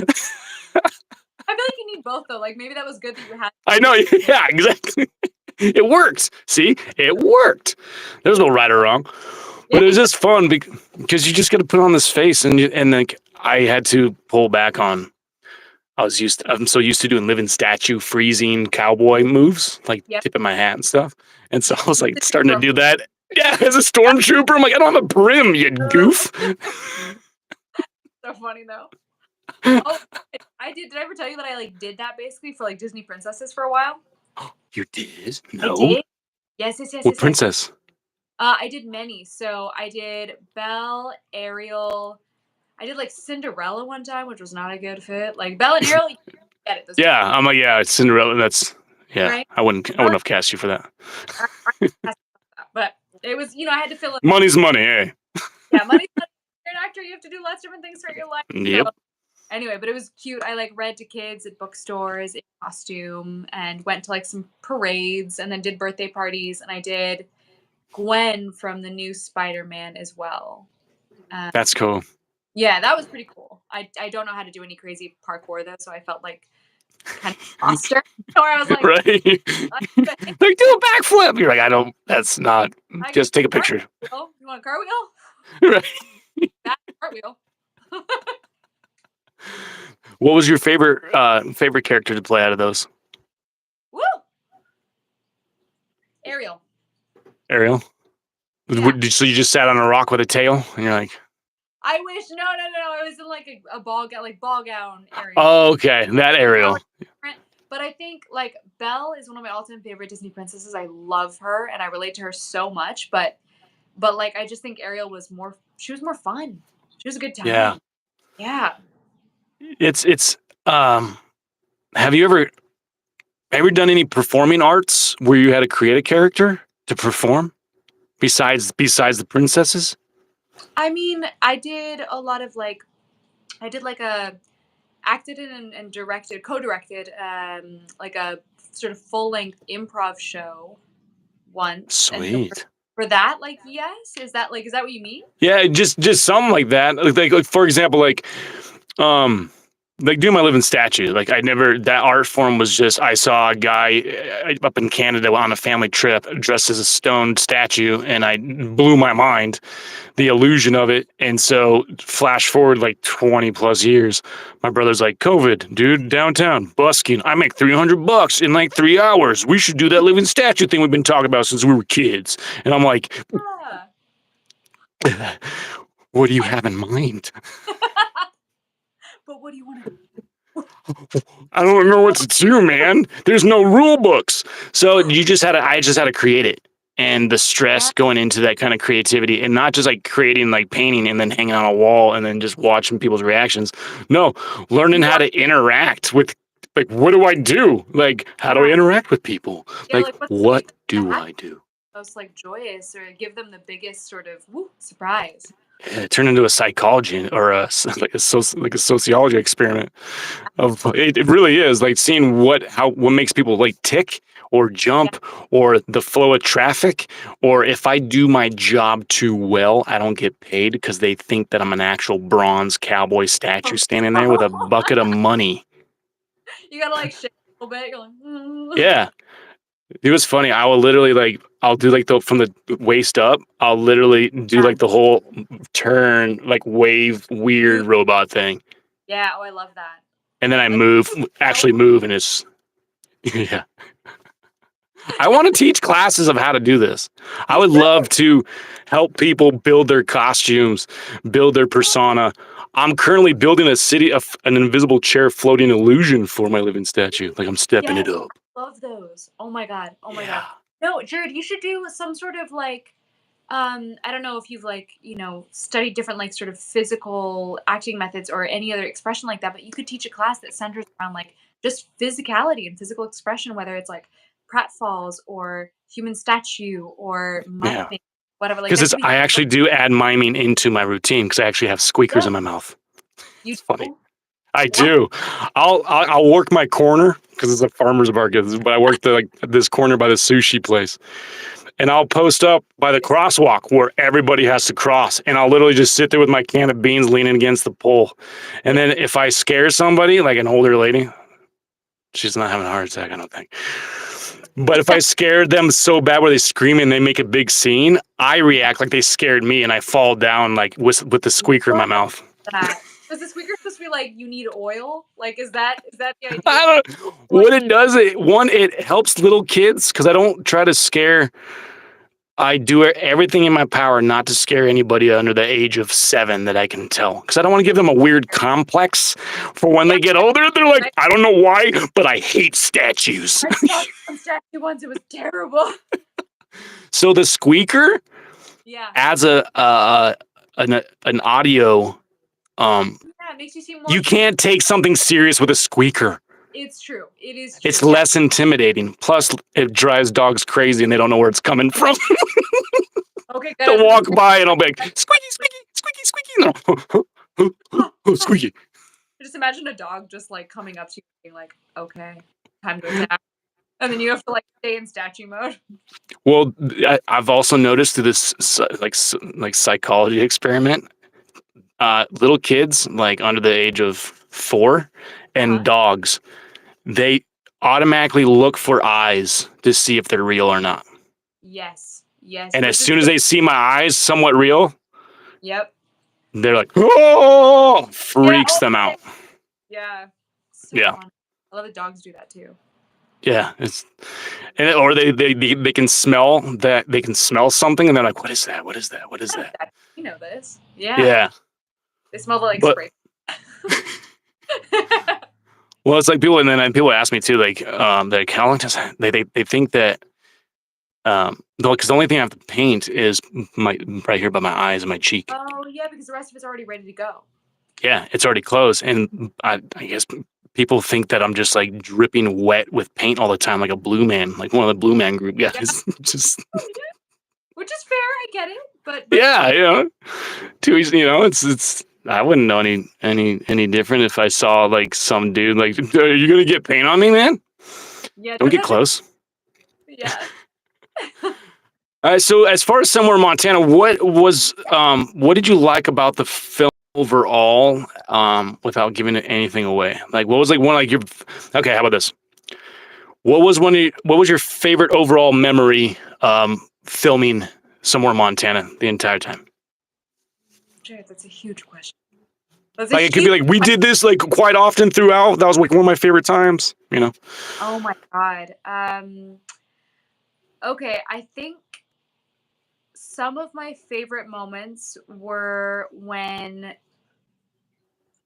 feel like you need both though. Like maybe that was good that you had. I know, yeah, exactly. It worked. See, it worked. There's no right or wrong, but it was just fun because you just got to put on this face, and like I had to pull back on. I'm so used to doing living statue, freezing cowboy moves, like Yep. tipping my hat and stuff. And so I was like It's starting to do that. Yeah, as a stormtrooper, I'm like, I don't have a brim, you goof. so funny though. Oh, I did. Did I ever tell you that I like did that basically for like Disney princesses for a while? You did? I No. did. Yes, yes, yes, What yes, yes. princess? I did many. So I did Belle, Ariel. I did like Cinderella one time, which was not a good fit. Like Belle and Ariel, you get it. Yeah, I'm like, yeah, it's Cinderella. Yeah. Right? I wouldn't have cast you for that. But it was, I had to fill in. Money's money, hey. Yeah, money's not. You're an actor. You have to do lots of different things for your life. Yep. So, anyway, but it was cute. I like read to kids at bookstores in costume and went to like some parades and then did birthday parties. And I did Gwen from the new Spider-Man as well. That's cool. Yeah, that was pretty cool. I don't know how to do any crazy parkour though, so I felt like kind of imposter. Or I was like, right. Like do a backflip. You're like, I don't. That's not. Just take a picture. Cartwheel? You want a cartwheel? Right. That cartwheel. What was your favorite character to play out of those? Woo! Ariel. Ariel. Yeah. So you just sat on a rock with a tail, and you're like, I wish. No. I was in like a ball gown Ariel. oh, okay, that Ariel. But I think like Belle is one of my all-time favorite Disney princesses. I love her and I relate to her so much. But But like I just think Ariel was more. She was more fun. She was a good Yeah. time. Yeah. It's have you ever done any performing arts where you had to create a character to perform besides the princesses? I mean, I did a lot of like I did like a acted in and directed, co-directed like a sort of full-length improv show once. And so Sweet. for that, like yes, is that what you mean? Yeah, just something like that. Like for example, um like doing my living statue. Like I never that art form was just I saw a guy up in Canada on a family trip dressed as a stone statue, and I blew my mind the illusion of it. And so flash forward like 20 plus years, my brother's like, COVID, dude, downtown busking. I make $300 in like 3 hours. We should do that living statue thing we've been talking about since we were kids. And I'm like, Yeah. what do you have in mind? But what do you want to I don't know what to do, man. There's no rule books. So I just had to create it. And the stress Yeah. going into that kind of creativity, and not just like creating like painting and then hanging on a wall and then just watching people's reactions. No, learning how to interact with, like, what do I do? Like, how do I interact with people? Yeah, Like, like what's the what reason to do have I do? most like joyous or give them the biggest sort of woo, surprise? Yeah, it turned into a psychology or like a sociology experiment of it. It really is like seeing what makes people like tick or Yeah. jump or the flow of traffic, or if I do my job too well, I don't get paid because they think that I'm an actual bronze cowboy statue standing there with a bucket of money. You gotta like shake a little bit. You're like, Yeah. It was funny. I will literally like I'll do like the from the waist up. I'll literally do yeah. like the whole turn, like wave weird Dude, robot thing. yeah, oh I love that. And then I Like actually move, and it's yeah. I want to teach classes of how to do this. I would love to help people build their costumes, build their persona. I'm currently building a city of an invisible chair floating illusion for my living statue. Like I'm stepping it yes, up. love those. Oh my god. Oh my god. Yeah. No, Jared, you should do some sort of like I don't know if you've like, studied different like sort of physical acting methods or any other expression like that, but you could teach a class that centers around like just physicality and physical expression, whether it's like pratfalls or human statue or Yeah. miming, whatever. Like that Because could be I actually do add miming into my routine because I actually have squeakers in my mouth. you It's funny. do. I What? do. I'll work my corner because it's a farmer's market, but I work this corner by the sushi place. And I'll post up by the crosswalk where everybody has to cross. And I'll literally just sit there with my can of beans leaning against the pole. And then if I scare somebody, like an older lady, she's not having a heart attack, I don't think. But if I scared them so bad where they scream and they make a big scene, I react like they scared me and I fall down like with the squeaker in my mouth. That. Is the squeaker supposed to be like you need oil? Like is that the idea? I don't, what it does, it helps little kids because I don't try to scare. I do everything in my power not to scare anybody under the age of 7 that I can tell. Because I don't want to give them a weird complex for when they get older. They're like, I don't know why, but I hate statues. I saw some statue once. It was terrible. So the squeaker Yeah. adds an audio. Yeah, it makes you seem more. You can't take something serious with a squeaker. It's true. It is true. It's less intimidating. Plus, it drives dogs crazy and they don't know where it's coming from. Okay, good. They'll walk by and I'll be like, squeaky, squeaky, squeaky, squeaky. No. Squeaky. Just imagine a dog just like coming up to you being like, okay, time to attack. And then you have to like stay in statue mode. Well, I've also noticed through this like psychology experiment, little kids like under the age of 4 and dogs, they automatically look for eyes to see if they're real or not. Yes. Yes. And as soon as they see my eyes somewhat real, yep. they're like, oh, freaks them out. Yeah. So Yeah. fun. I love that dogs do that too. Yeah, or they can smell that they can smell something and they're like, what is that? What is that? What is that? You know this. Yeah. Yeah. They smell like But- spray. Well, it's like people, and then people ask me too, like, how long does they think that Because the only thing I have to paint is my right here by my eyes and my cheek. Oh yeah, because the rest of it's already ready to go. Yeah, it's already closed, and I guess people think that I'm just like dripping wet with paint all the time, like a blue man, like one of the blue man group Yeah, guys. Just which is fair. I get it, but yeah, too easy. It's. I wouldn't know any different if I saw like some dude like, are you gonna get paint on me, man? yeah, Don't get close. yeah. So as far as somewhere in Montana, what did you like about the film overall, without giving anything away? Like, what was like one like your okay? How about this? What was your favorite overall memory, filming somewhere in Montana the entire time? Jared, that's a huge question. That's a Like, it could be huge. like we did this like quite often throughout. That was like one of my favorite times. Oh my god. Okay, I think some of my favorite moments were when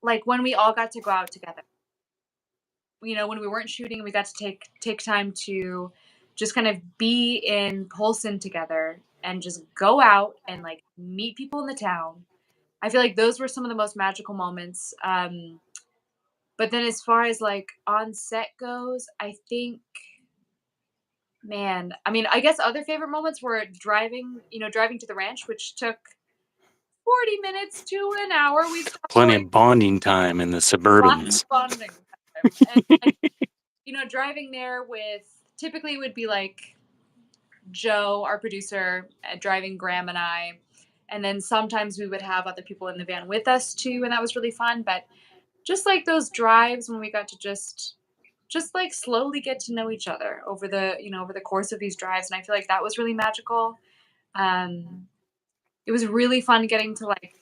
we all got to go out together. When we weren't shooting, we got to take time to just kind of be in Polson together and just go out and like meet people in the town. I feel like those were some of the most magical moments. But then as far as like on set goes, I think, man, I mean, I guess other favorite moments were driving to the ranch, which took 40 minutes to an hour. We stopped Plenty going of bonding time in the lots of Suburbans. bonding time. And driving there with typically it would be like Joe, our producer, driving Graham and I. And then sometimes we would have other people in the van with us too, and that was really fun. But just like those drives when we got to just like slowly get to know each other over the course of these drives, and I feel like that was really magical. Um, it was really fun getting to like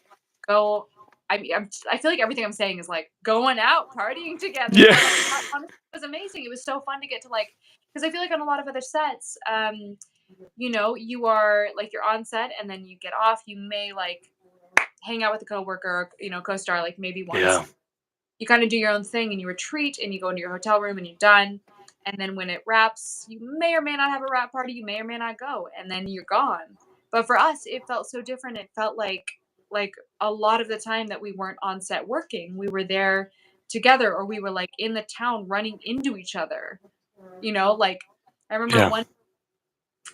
go. I mean, I feel like everything I'm saying is like going out partying together, Yeah. but like honestly, it was amazing. It was so fun to get to like because I feel like on a lot of other sets, you are like you're on set and then you get off. You may like hang out with a coworker, co-star like maybe once. Yeah. You kind of do your own thing and you retreat and you go into your hotel room and you're done. And then when it wraps, you may or may not have a wrap party. You may or may not go, and then you're gone. But for us, it felt so different. It felt like a lot of the time that we weren't on set working, we were there together, or we were like in the town running into each other. Like I remember Yeah. one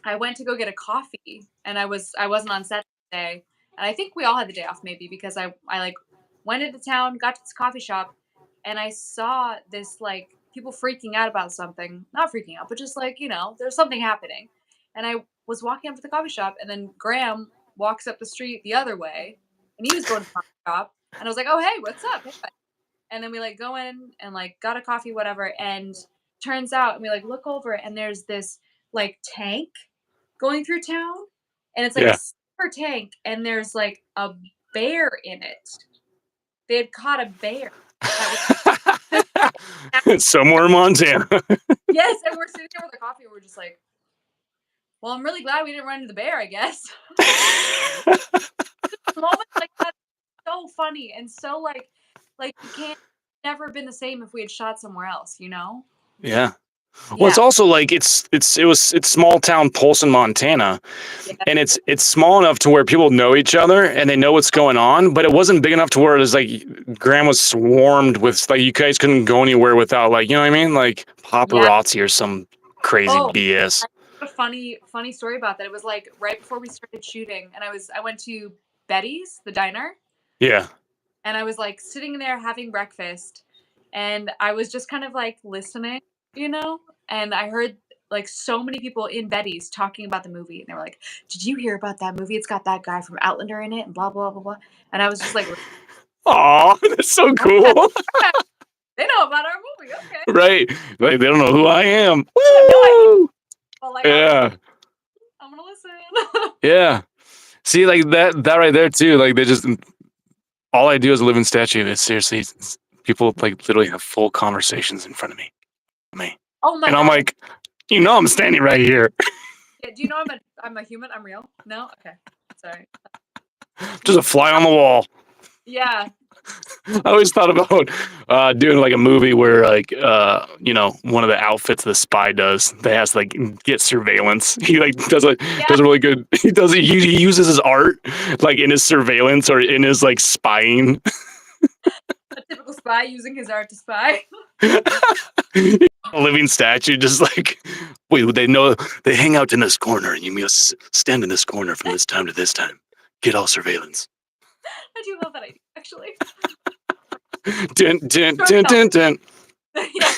I went to go get a coffee and I wasn't on set that day. And I think we all had the day off maybe because I like went into town, got to this coffee shop, and I saw this like people freaking out about something. Not freaking out, but just like, there's something happening. And I was walking up to the coffee shop and then Graham walks up the street the other way and he was going to the coffee shop and I was like, "Oh, hey, what's up?" Hey, bud." And then we like go in and like got a coffee, whatever, and turns out and we like look over and there's this like tank going through town, and it's like a Yeah. silver tank, and there's like a bear in it. They had caught a bear. That was Somewhere in Montana. yes, and we're sitting there with our coffee, and we're just like, "Well, I'm really glad we didn't run into the bear, I guess." Moments like that, so funny and so like you can't never been the same if we had shot somewhere else, Yeah. Well, it's Yeah, also like it's small town Polson, Montana, yeah, and it's small enough to where people know each other and they know what's going on, but it wasn't big enough to where it was like Graham was swarmed with like you guys couldn't go anywhere without like you know what I mean, like yeah. paparazzi or some crazy Oh, BS. I have a funny story about that. It was like right before we started shooting, and I went to Betty's, the diner, Yeah. and I was like sitting there having breakfast, and I was just kind of like listening, and I heard like so many people in Betty's talking about the movie, and they were like, "Did you hear about that movie? It's got that guy from Outlander in it, and blah blah blah blah." And I was just like, Aw, that's so "Okay, cool. they know about our movie, okay." Right. Like they don't know who I am. I have no idea. Woo! But like, Yeah. I'm gonna listen. Yeah. See, like that right there too. Like they just all I do is live in statue. It's seriously people like literally have full conversations in front of me. Oh my And I'm god. like, I'm standing right here. Yeah, do you know I'm a human? I'm real? No? Okay. Sorry. Just a fly on the wall. Yeah. I always thought about doing like a movie where like one of the outfits the spy does, they has to like get surveillance. He like does a really good. He uses his art like in his surveillance or in his like spying. A typical spy using his art to spy. A living statue, just like wait, they know they hang out in this corner, and you must stand in this corner from this time to this time. Get all surveillance. I do love that idea, actually. Dun, dun, dun, dun, dun. Yeah.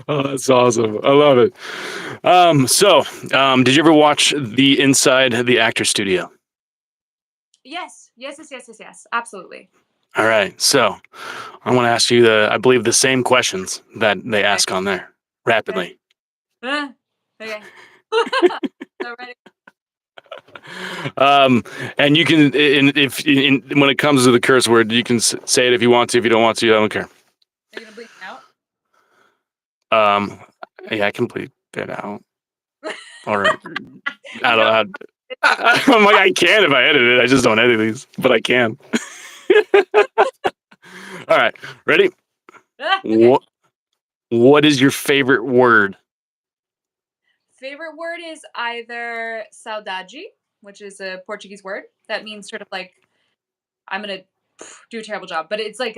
Oh, that's awesome. I love it. Did you ever watch the inside the actor studio? Yes. Absolutely. All right. So I want to ask you I believe the same questions that they ask on there rapidly. Okay. So ready. And you can, when it comes to the curse word, you can say it if you want to. If you don't want to, I don't care. Are you gonna bleep it out? Yeah, I can bleep it out. Or I don't. I'm like I can if I edit it. I just don't edit these, but I can. All right, ready? Okay. What is your favorite word? Favorite word is either saudade, which is a Portuguese word that means sort of like, I'm gonna do a terrible job, but it's like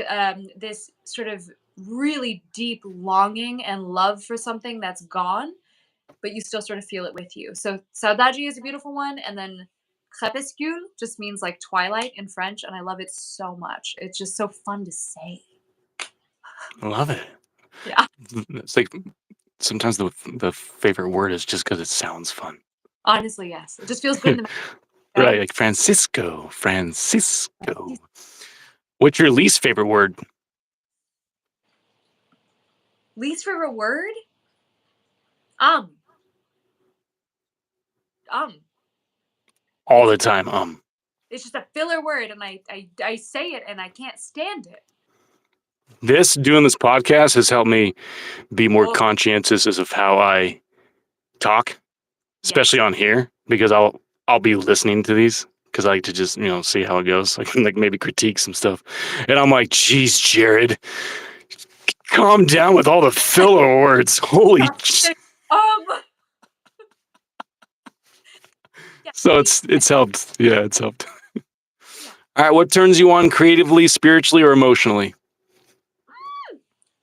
this sort of really deep longing and love for something that's gone, but you still sort of feel it with you. So saudade is a beautiful one, and then crépuscule just means like twilight in French, and I love it so much. It's just so fun to say. I love it. Yeah. It's like sometimes the favorite word is just because it sounds fun. Honestly, yes. It just feels good in the mouth. Right, like Francisco. What's your least favorite word? Least favorite word? All the time. It's just a filler word, and I say it, and I can't stand it. Doing this podcast has helped me be more conscientious of how I talk, especially on here, because I'll be listening to these because I like to just see how it goes. I can like maybe critique some stuff, and I'm like, geez, Jared, calm down with all the filler words. Holy. So it's helped. Yeah, it's helped. All right, what turns you on creatively, spiritually, or emotionally?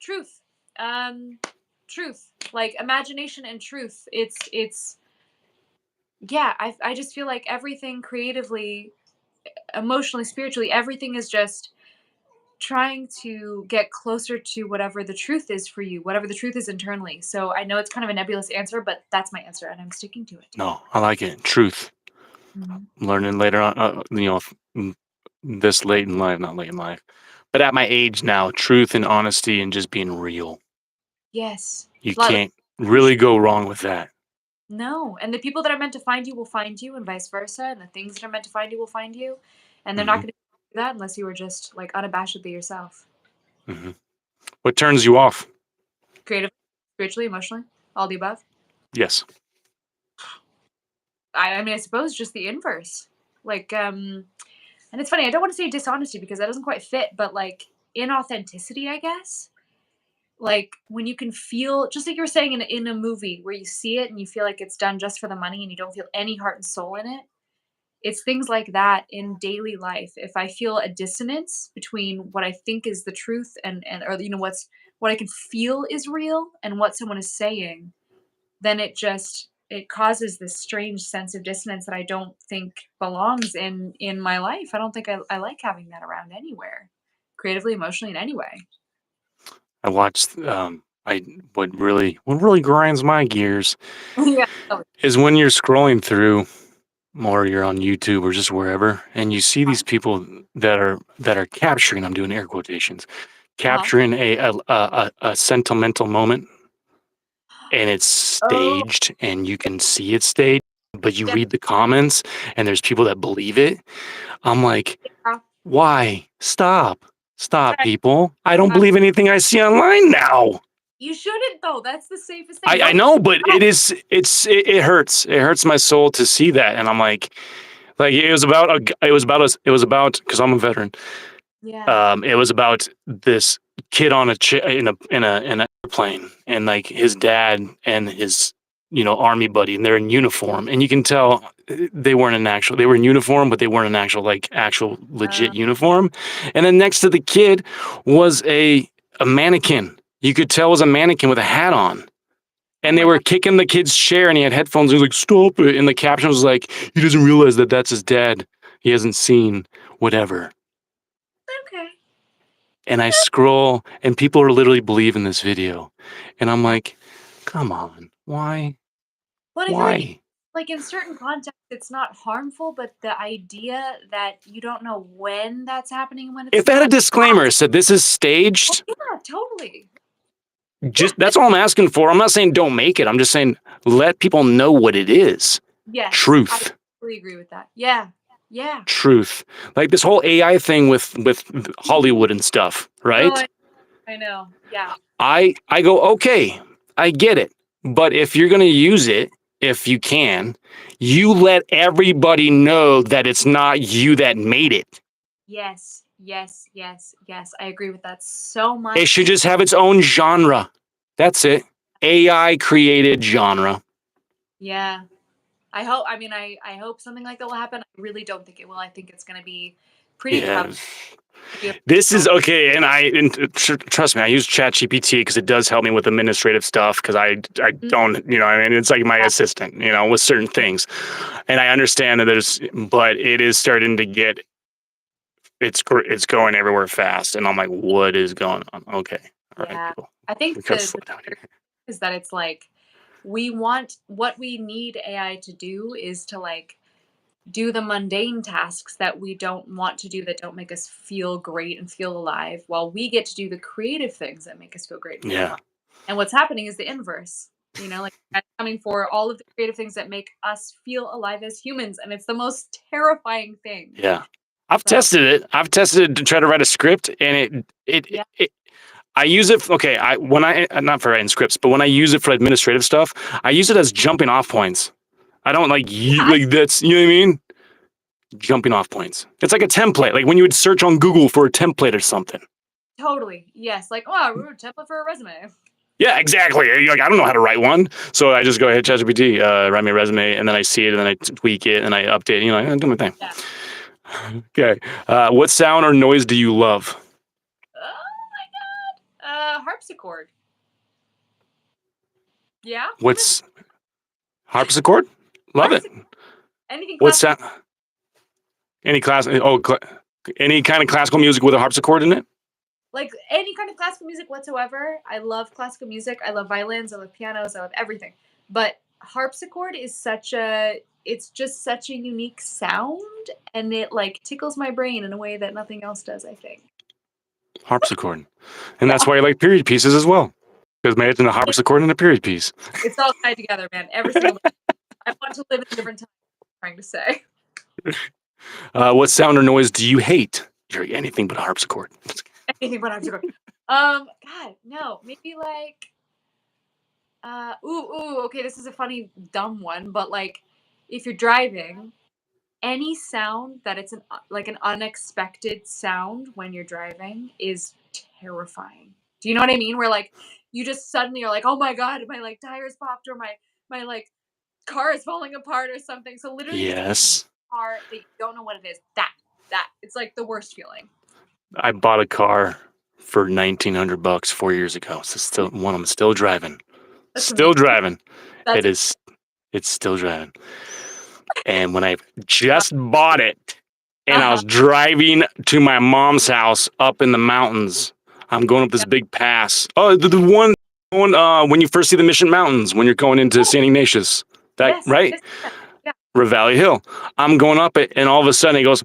Truth. Truth. Like imagination and truth. It's yeah, I just feel like everything creatively, emotionally, spiritually, everything is just trying to get closer to whatever the truth is for you, whatever the truth is internally. So I know it's kind of a nebulous answer, but that's my answer, and I'm sticking to it. No, I like it. Truth. Learning later on, this late in life, not late in life, but at my age now, truth and honesty and just being real. Yes. You can't really go wrong with that. No, and the people that are meant to find you will find you, and vice versa. And the things that are meant to find you will find you, and they're not going to do that unless you are just like unabashedly yourself. What turns you off? Creatively, spiritually, emotionally, all the above. Yes. I mean, I suppose just the inverse. Like, and it's funny. I don't want to say dishonesty because that doesn't quite fit, but like inauthenticity, I guess. Like when you can feel, just like you were saying in a movie where you see it and you feel like it's done just for the money and you don't feel any heart and soul in it. It's things like that in daily life. If I feel a dissonance between what I think is the truth and or what I can feel is real and what someone is saying, then it causes this strange sense of dissonance that I don't think belongs in my life. I don't think I like having that around anywhere, creatively, emotionally, in any way. I watched. What really grinds my gears Yeah. is when you're scrolling through, or you're on YouTube or just wherever, and you see these people that are capturing. I'm doing air quotations, capturing a sentimental moment, and it's staged, and you can see it's staged. But you read the comments, and there's people that believe it. I'm like, why? Stop, people! I don't believe anything I see online now. You shouldn't though. That's the safest thing. I know, but it hurts. It hurts my soul to see that, and I'm like, Like it was about because I'm a veteran. Yeah. It was about this kid on in an airplane, and like his dad and his army buddy, and they're in uniform, and you can tell they were in uniform, but they weren't an actual legit Uh, uniform. And then next to the kid was a mannequin. You could tell it was a mannequin with a hat on. oh And they my were god. kicking the kid's chair, and he had headphones. He was like, "Stop it!" And the caption was like, "He doesn't realize that that's his dad. He hasn't seen whatever." Okay. And I scroll, and people are literally believing this video, and I'm like, "Come on, why? But I feel Why?" like in certain contexts, it's not harmful, but the idea that you don't know when that's happening, when it's If it had a not. disclaimer said this is Oh, staged, yeah, totally. Yeah. just that's all I'm asking for. I'm not saying don't make it. I'm just saying let people know what it is. Yes, I Truth. totally agree with that. Yeah. Yeah. Truth. Like this whole AI thing with Hollywood and stuff, Oh, right? I know. Yeah. I go, okay, I get it. But if you're gonna use it, if you can, you let everybody know that it's not you that made it. Yes. Yes. Yes. Yes. I agree with that so It should much. just have its own genre. That's it. AI created genre. Yeah. I hope something like that will happen. I really don't think it will. I think it's going to be pretty tough Yeah. to be able This is to. okay, trust me, I use ChatGPT because it does help me with administrative stuff. Because I Mm, don't, I mean, it's like my yeah. assistant, with certain things, and I understand that but it is starting to get, it's going everywhere fast, and I'm like, what is going on? Okay, all right, Yeah. cool. I think We gotta slow the down here. is that it's like we want what we need AI to do is to like do the mundane tasks that we don't want to do that don't make us feel great and feel alive while we get to do the creative things that make us feel great and feel alive. Yeah, And what's happening is the inverse. Like it's coming for all of the creative things that make us feel alive as humans, and it's the most terrifying thing. yeah. I've So tested it. I've tested it to try to write a script, and yeah, I use it. Okay, when I not for writing scripts, but when I use it for administrative stuff, I use it as jumping off points. I don't yeah, I like that's you know what I mean. Jumping off points. It's like a template, like when you would search on Google for a template or something. totally yes. Like oh, we template for a resume. Yeah, exactly. You're like, I don't know how to write one, so I just go ahead, ChatGPT, write me a resume, and then I see it, and then I tweak it, and I update. I do my thing. Yeah. Okay. What sound or noise do you love? Oh my god. Harpsichord. Yeah. What is What's harpsichord? Love it. harpsichord? Anything What's classical? that? Any class? Oh, any kind of classical music with a harpsichord in it? Like any kind of classical music whatsoever. I love classical music. I love violins. I love pianos. I love everything. But harpsichord is it's just such a unique sound, and it like tickles my brain in a way that nothing else does, I think. Harpsichord, and that's Yeah. why I like period pieces as well. Because imagine a It, harpsichord and a period piece. it's all tied together, man. Every single I want to live in a different time, I'm trying to say. What sound or noise do you hate? You're anything but a harpsichord. Anything but harpsichord. God, no. Maybe like okay, this is a funny dumb one, but like if you're driving, any sound that it's like an unexpected sound when you're driving is terrifying. Do you know what I mean? Where like you just suddenly are like, "Oh my god, my like tires popped or my like car is falling apart or something." So literally just Yes. car that you don't know what it is. That it's like the worst feeling. I bought a car for $1,900 4 years ago. So still one I'm still driving. That's Still amazing. driving. That's It is it's still driving. And when I just bought it and I uh-huh. was driving to my mom's house up in the mountains, I'm going up this Yeah. big pass. Oh, the one when you first see the Mission Mountains when you're going into Oh, St. Ignatius. That yes. right? Yes. Yeah. Yeah. Valley Hill. I'm going up it, and all of a sudden it goes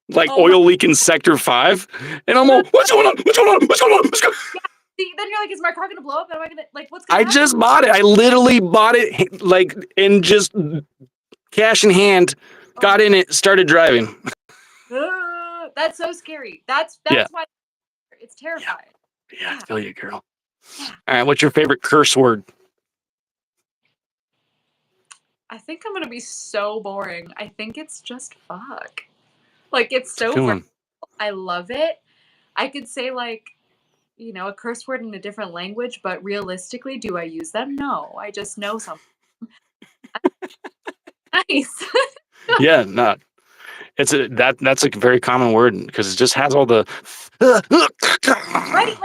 like Oh my. oil leak in Sector 5. And I'm all, what's going on? What's going on? What's going on? What's going on? Yeah. See, then you're like, is my car gonna blow up? Am I gonna like what's gonna I happen? just bought it. I literally bought it like in just cash in hand, Oh got my in god. it, started driving. That's so scary. Yeah. That's why it's Yeah. terrifying. Yeah. I Yeah. feel you, girl. Yeah. All right. What's your favorite curse word? I think I'm gonna be so boring. I think it's just fuck. Like, it's It's a so good versatile. one. I love it. I could say, like, a curse word in a different language, but realistically, do I use them? No. I just know something. Nice. Yeah, no, that's a very common word because it just has all the, Right?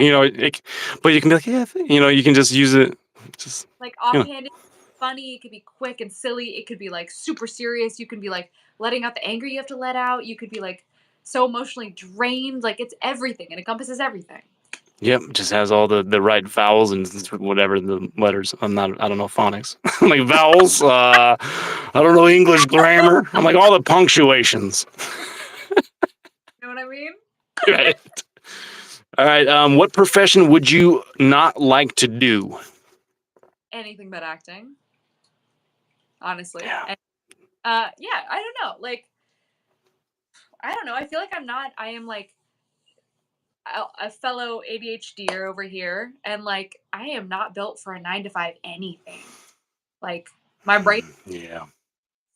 but you can be like, yeah, you can just use it, just, Like, you know, offhanded, funny, it could be quick and silly, it could be, like, super serious, you can be, like, letting out the anger you have to let out, you could be, like, so emotionally drained, like, it's everything, it encompasses everything. yep, just has all the right vowels and whatever the letters. I don't know phonics. I'm like vowels. I don't know English grammar. I'm like all the punctuations. You know what I mean? Right. All right. What profession would you not like to do? Anything but acting, honestly, Yeah. and, yeah, I don't know, like, I don't know, I feel like I am, like, a fellow ADHDer over here, and, like, I am not built for a 9 to 5 anything, like, my brain. Yeah.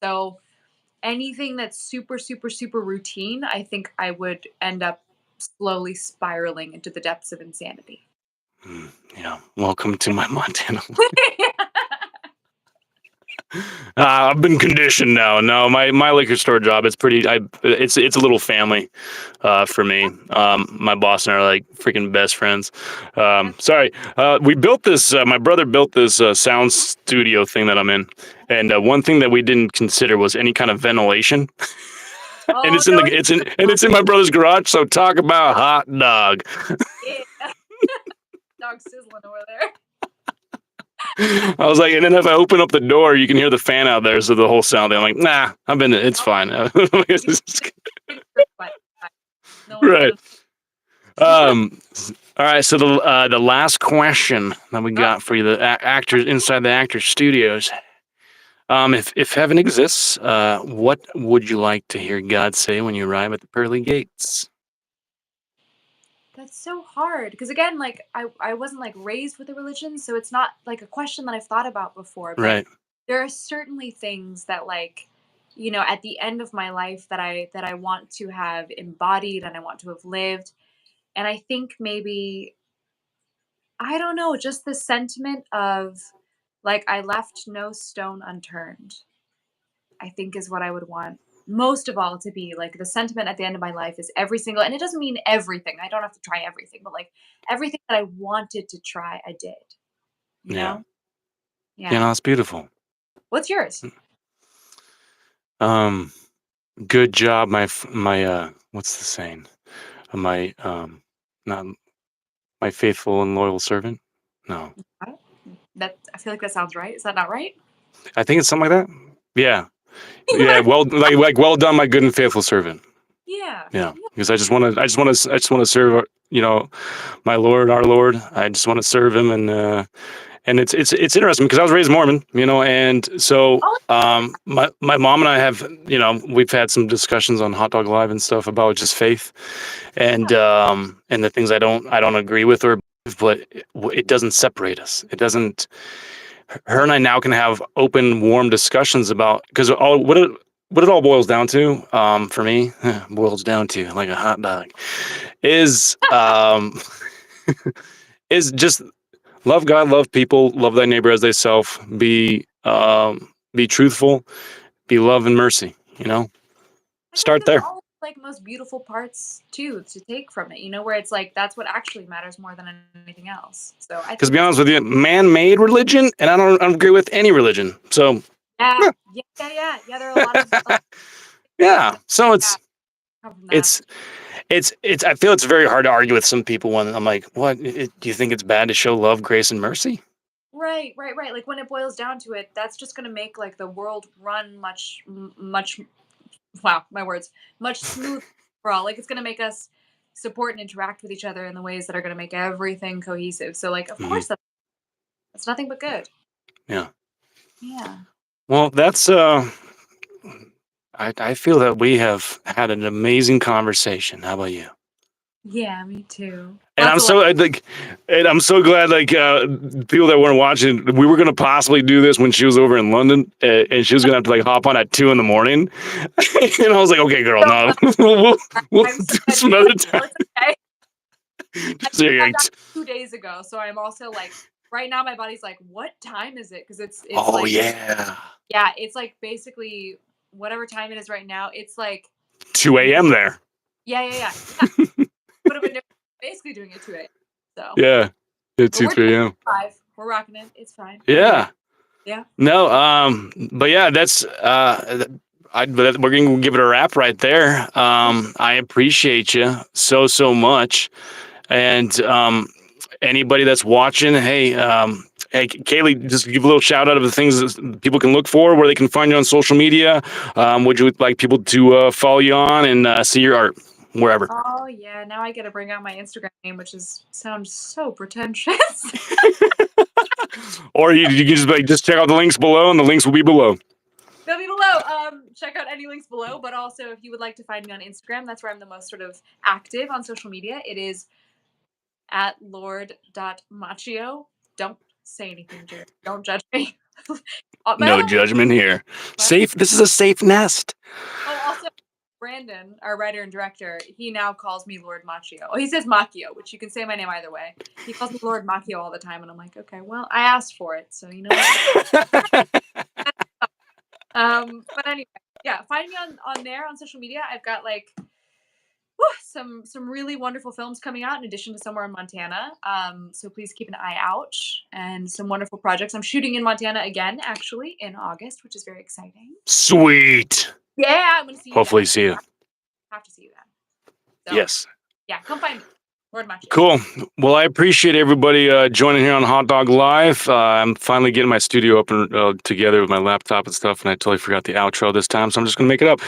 So anything that's super, super, super routine, I think I would end up slowly spiraling into the depths of insanity. Yeah. Welcome to my Montana. I've been conditioned now. No, my liquor store job. It's pretty. It's a little family, for me. My boss and I are like freaking best friends. Sorry. We built this. My brother built this sound studio thing that I'm in, and one thing that we didn't consider was any kind of ventilation. And Oh, no, it's in my brother's garage. So talk about hot dog. yeah. Dog sizzling over there. I was like, and then if I open up the door, you can hear the fan out there, so the whole sound. I'm like, nah, it's Oh, fine. you can hear but no one's Right. gonna. All right. So the last question that we Oh, got for you, the actors inside the actors studios. If heaven exists, what would you like to hear God say when you arrive at the pearly gates? that's so hard because again, like I wasn't like raised with a religion, so it's not like a question that I've thought about before. But Right. there are certainly things that like at the end of my life that I want to have embodied and I want to have lived. And I think maybe I don't know, just the sentiment of like I left no stone unturned. I think is what I would want most of all to be like the sentiment at the end of my life is every single, and it doesn't mean everything. I don't have to try everything, but like everything that I wanted to try, I did, you Yeah. know? You Yeah. know, it's beautiful. What's yours? Um, Good job, my what's the saying? My not my faithful and loyal servant. No, I- That I feel like that sounds right. Is that not right? I think it's something like that. Yeah. Yeah. Well, like well done, my good and faithful servant. Yeah. Yeah, Yeah. because I just want to serve, my Lord, our Lord. I just want to serve Him, and it's interesting because I was raised Mormon, and so Oh, my mom and I have, we've had some discussions on Hot Dog Live and stuff about just faith, and the things I don't agree with or believe, but it doesn't separate us. It doesn't. Her and I now can have open, warm discussions about because all what it all boils down to, for me, boils down to like a hot dog, is is just love God, love people, love thy neighbor as thyself, be truthful, be love and mercy. I feel like Start those are there. all like most beautiful parts too to take from it, where it's like that's what actually matters more than anything else. So I Because to think be that's honest with you, man-made religion, and I don't agree with any religion. So yeah, yeah, yeah, yeah, yeah. Yeah, there are a lot of things yeah. that So yeah, it's come from that. it's it's. I feel it's very hard to argue with some people when I'm like, what? Do you think it's bad to show love, grace, and mercy? Right, right, right. Like when it boils down to it, that's just going to make like the world run much wow, my words, much smoother overall. Like it's going to make us support and interact with each other in the ways that are going to make everything cohesive. So like of Hmm. course that's nothing but good. Yeah. Yeah. Well, that's I feel that we have had an amazing conversation. How about you? Yeah, me too. And I'm Lots of so like, and I'm so glad people that weren't watching. We were gonna possibly do this when she was over in London, and she was gonna have to like hop on at 2 a.m. and I was like, okay, girl, so no, we'll I'm do so this another time. it's okay. I So, yeah, found out 2 days ago, so I'm also like, right now my body's like, what time is it? Because it's oh like, yeah, yeah, it's like basically whatever time it is right now. It's like, 2 a.m. there. yeah. Would have been basically doing it 2 a.m. So, Yeah, yeah, but 2 we're 3 a.m. 5. We're rocking it. It's fine. I'm good. Yeah, Yeah. no, but yeah, that's we're gonna give it a wrap right there. I appreciate you so much. And anybody that's watching, hey, Kaleigh, just give a little shout out of the things that people can look for, where they can find you on social media. Would you like people to follow you on and see your art wherever? Oh yeah. Now I get to bring out my Instagram name, which sounds so pretentious. Or you can just check out the links below, and the links will be below. They'll be below. Check out any links below. But also, if you would like to find me on Instagram, that's where I'm the most sort of active on social media. It is at lord.macchio. Don't say anything, Jared. Don't judge me. My No other one, judgment here. what? Safe. This is a safe nest. Oh, also, Brandon, our writer and director, he now calls me Lord Macchio. Oh, he says Macchio, which you can say my name either way. He calls me Lord Macchio all the time, and I'm like, okay, well, I asked for it, so you know what? But anyway, yeah, find me on there on social media. I've got like some really wonderful films coming out in addition to somewhere in Montana. So please keep an eye out and some wonderful projects. I'm shooting in Montana again, actually, in August, which is very exciting. Sweet. Yeah, I'm gonna see you Hopefully, then. see you. Have to see you then. So Yes. yeah, come find me. Lord Macchio. Cool. Well, I appreciate everybody joining here on Hot Dog Live. I'm finally getting my studio up and together with my laptop and stuff, and I totally forgot the outro this time, so I'm just going to make it up.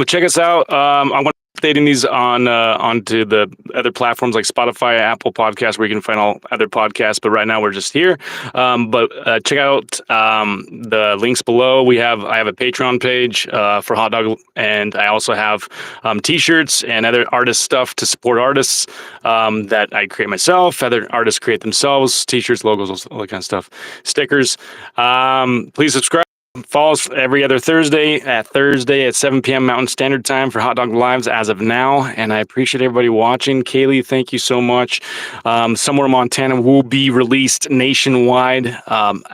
Check us out. I'm going to be updating these onto the other platforms like Spotify, Apple Podcasts, where you can find all other podcasts. But right now we're just here. But check out the links below. I have a Patreon page for Hot Dog, and I also have T-shirts and other artist stuff to support artists. That I create myself. Other artists create themselves. T-shirts, logos, all that kind of stuff. Stickers. Please subscribe. Follow us every other Thursday at 7 p.m. Mountain Standard Time for Hot Dog Lives as of now. And I appreciate everybody watching. Kaleigh, thank you so much. Somewhere in Montana will be released nationwide October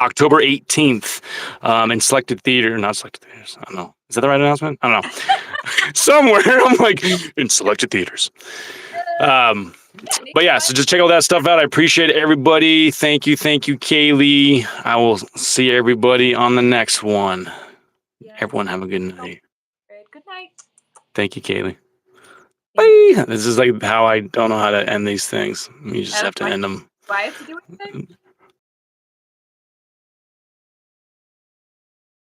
18th in selected theater, not selected theaters. I don't know. Is that the right announcement? I don't know. Somewhere I'm like in selected theaters. But yeah, so just check all that stuff out. I appreciate everybody. Thank you, Kaleigh. I will see everybody on the next one. Yeah. Everyone have a good night. Good night. Thank you, Kaleigh. Bye. This is like how I don't know how to end these things. You just have to end them. Do I have to do anything?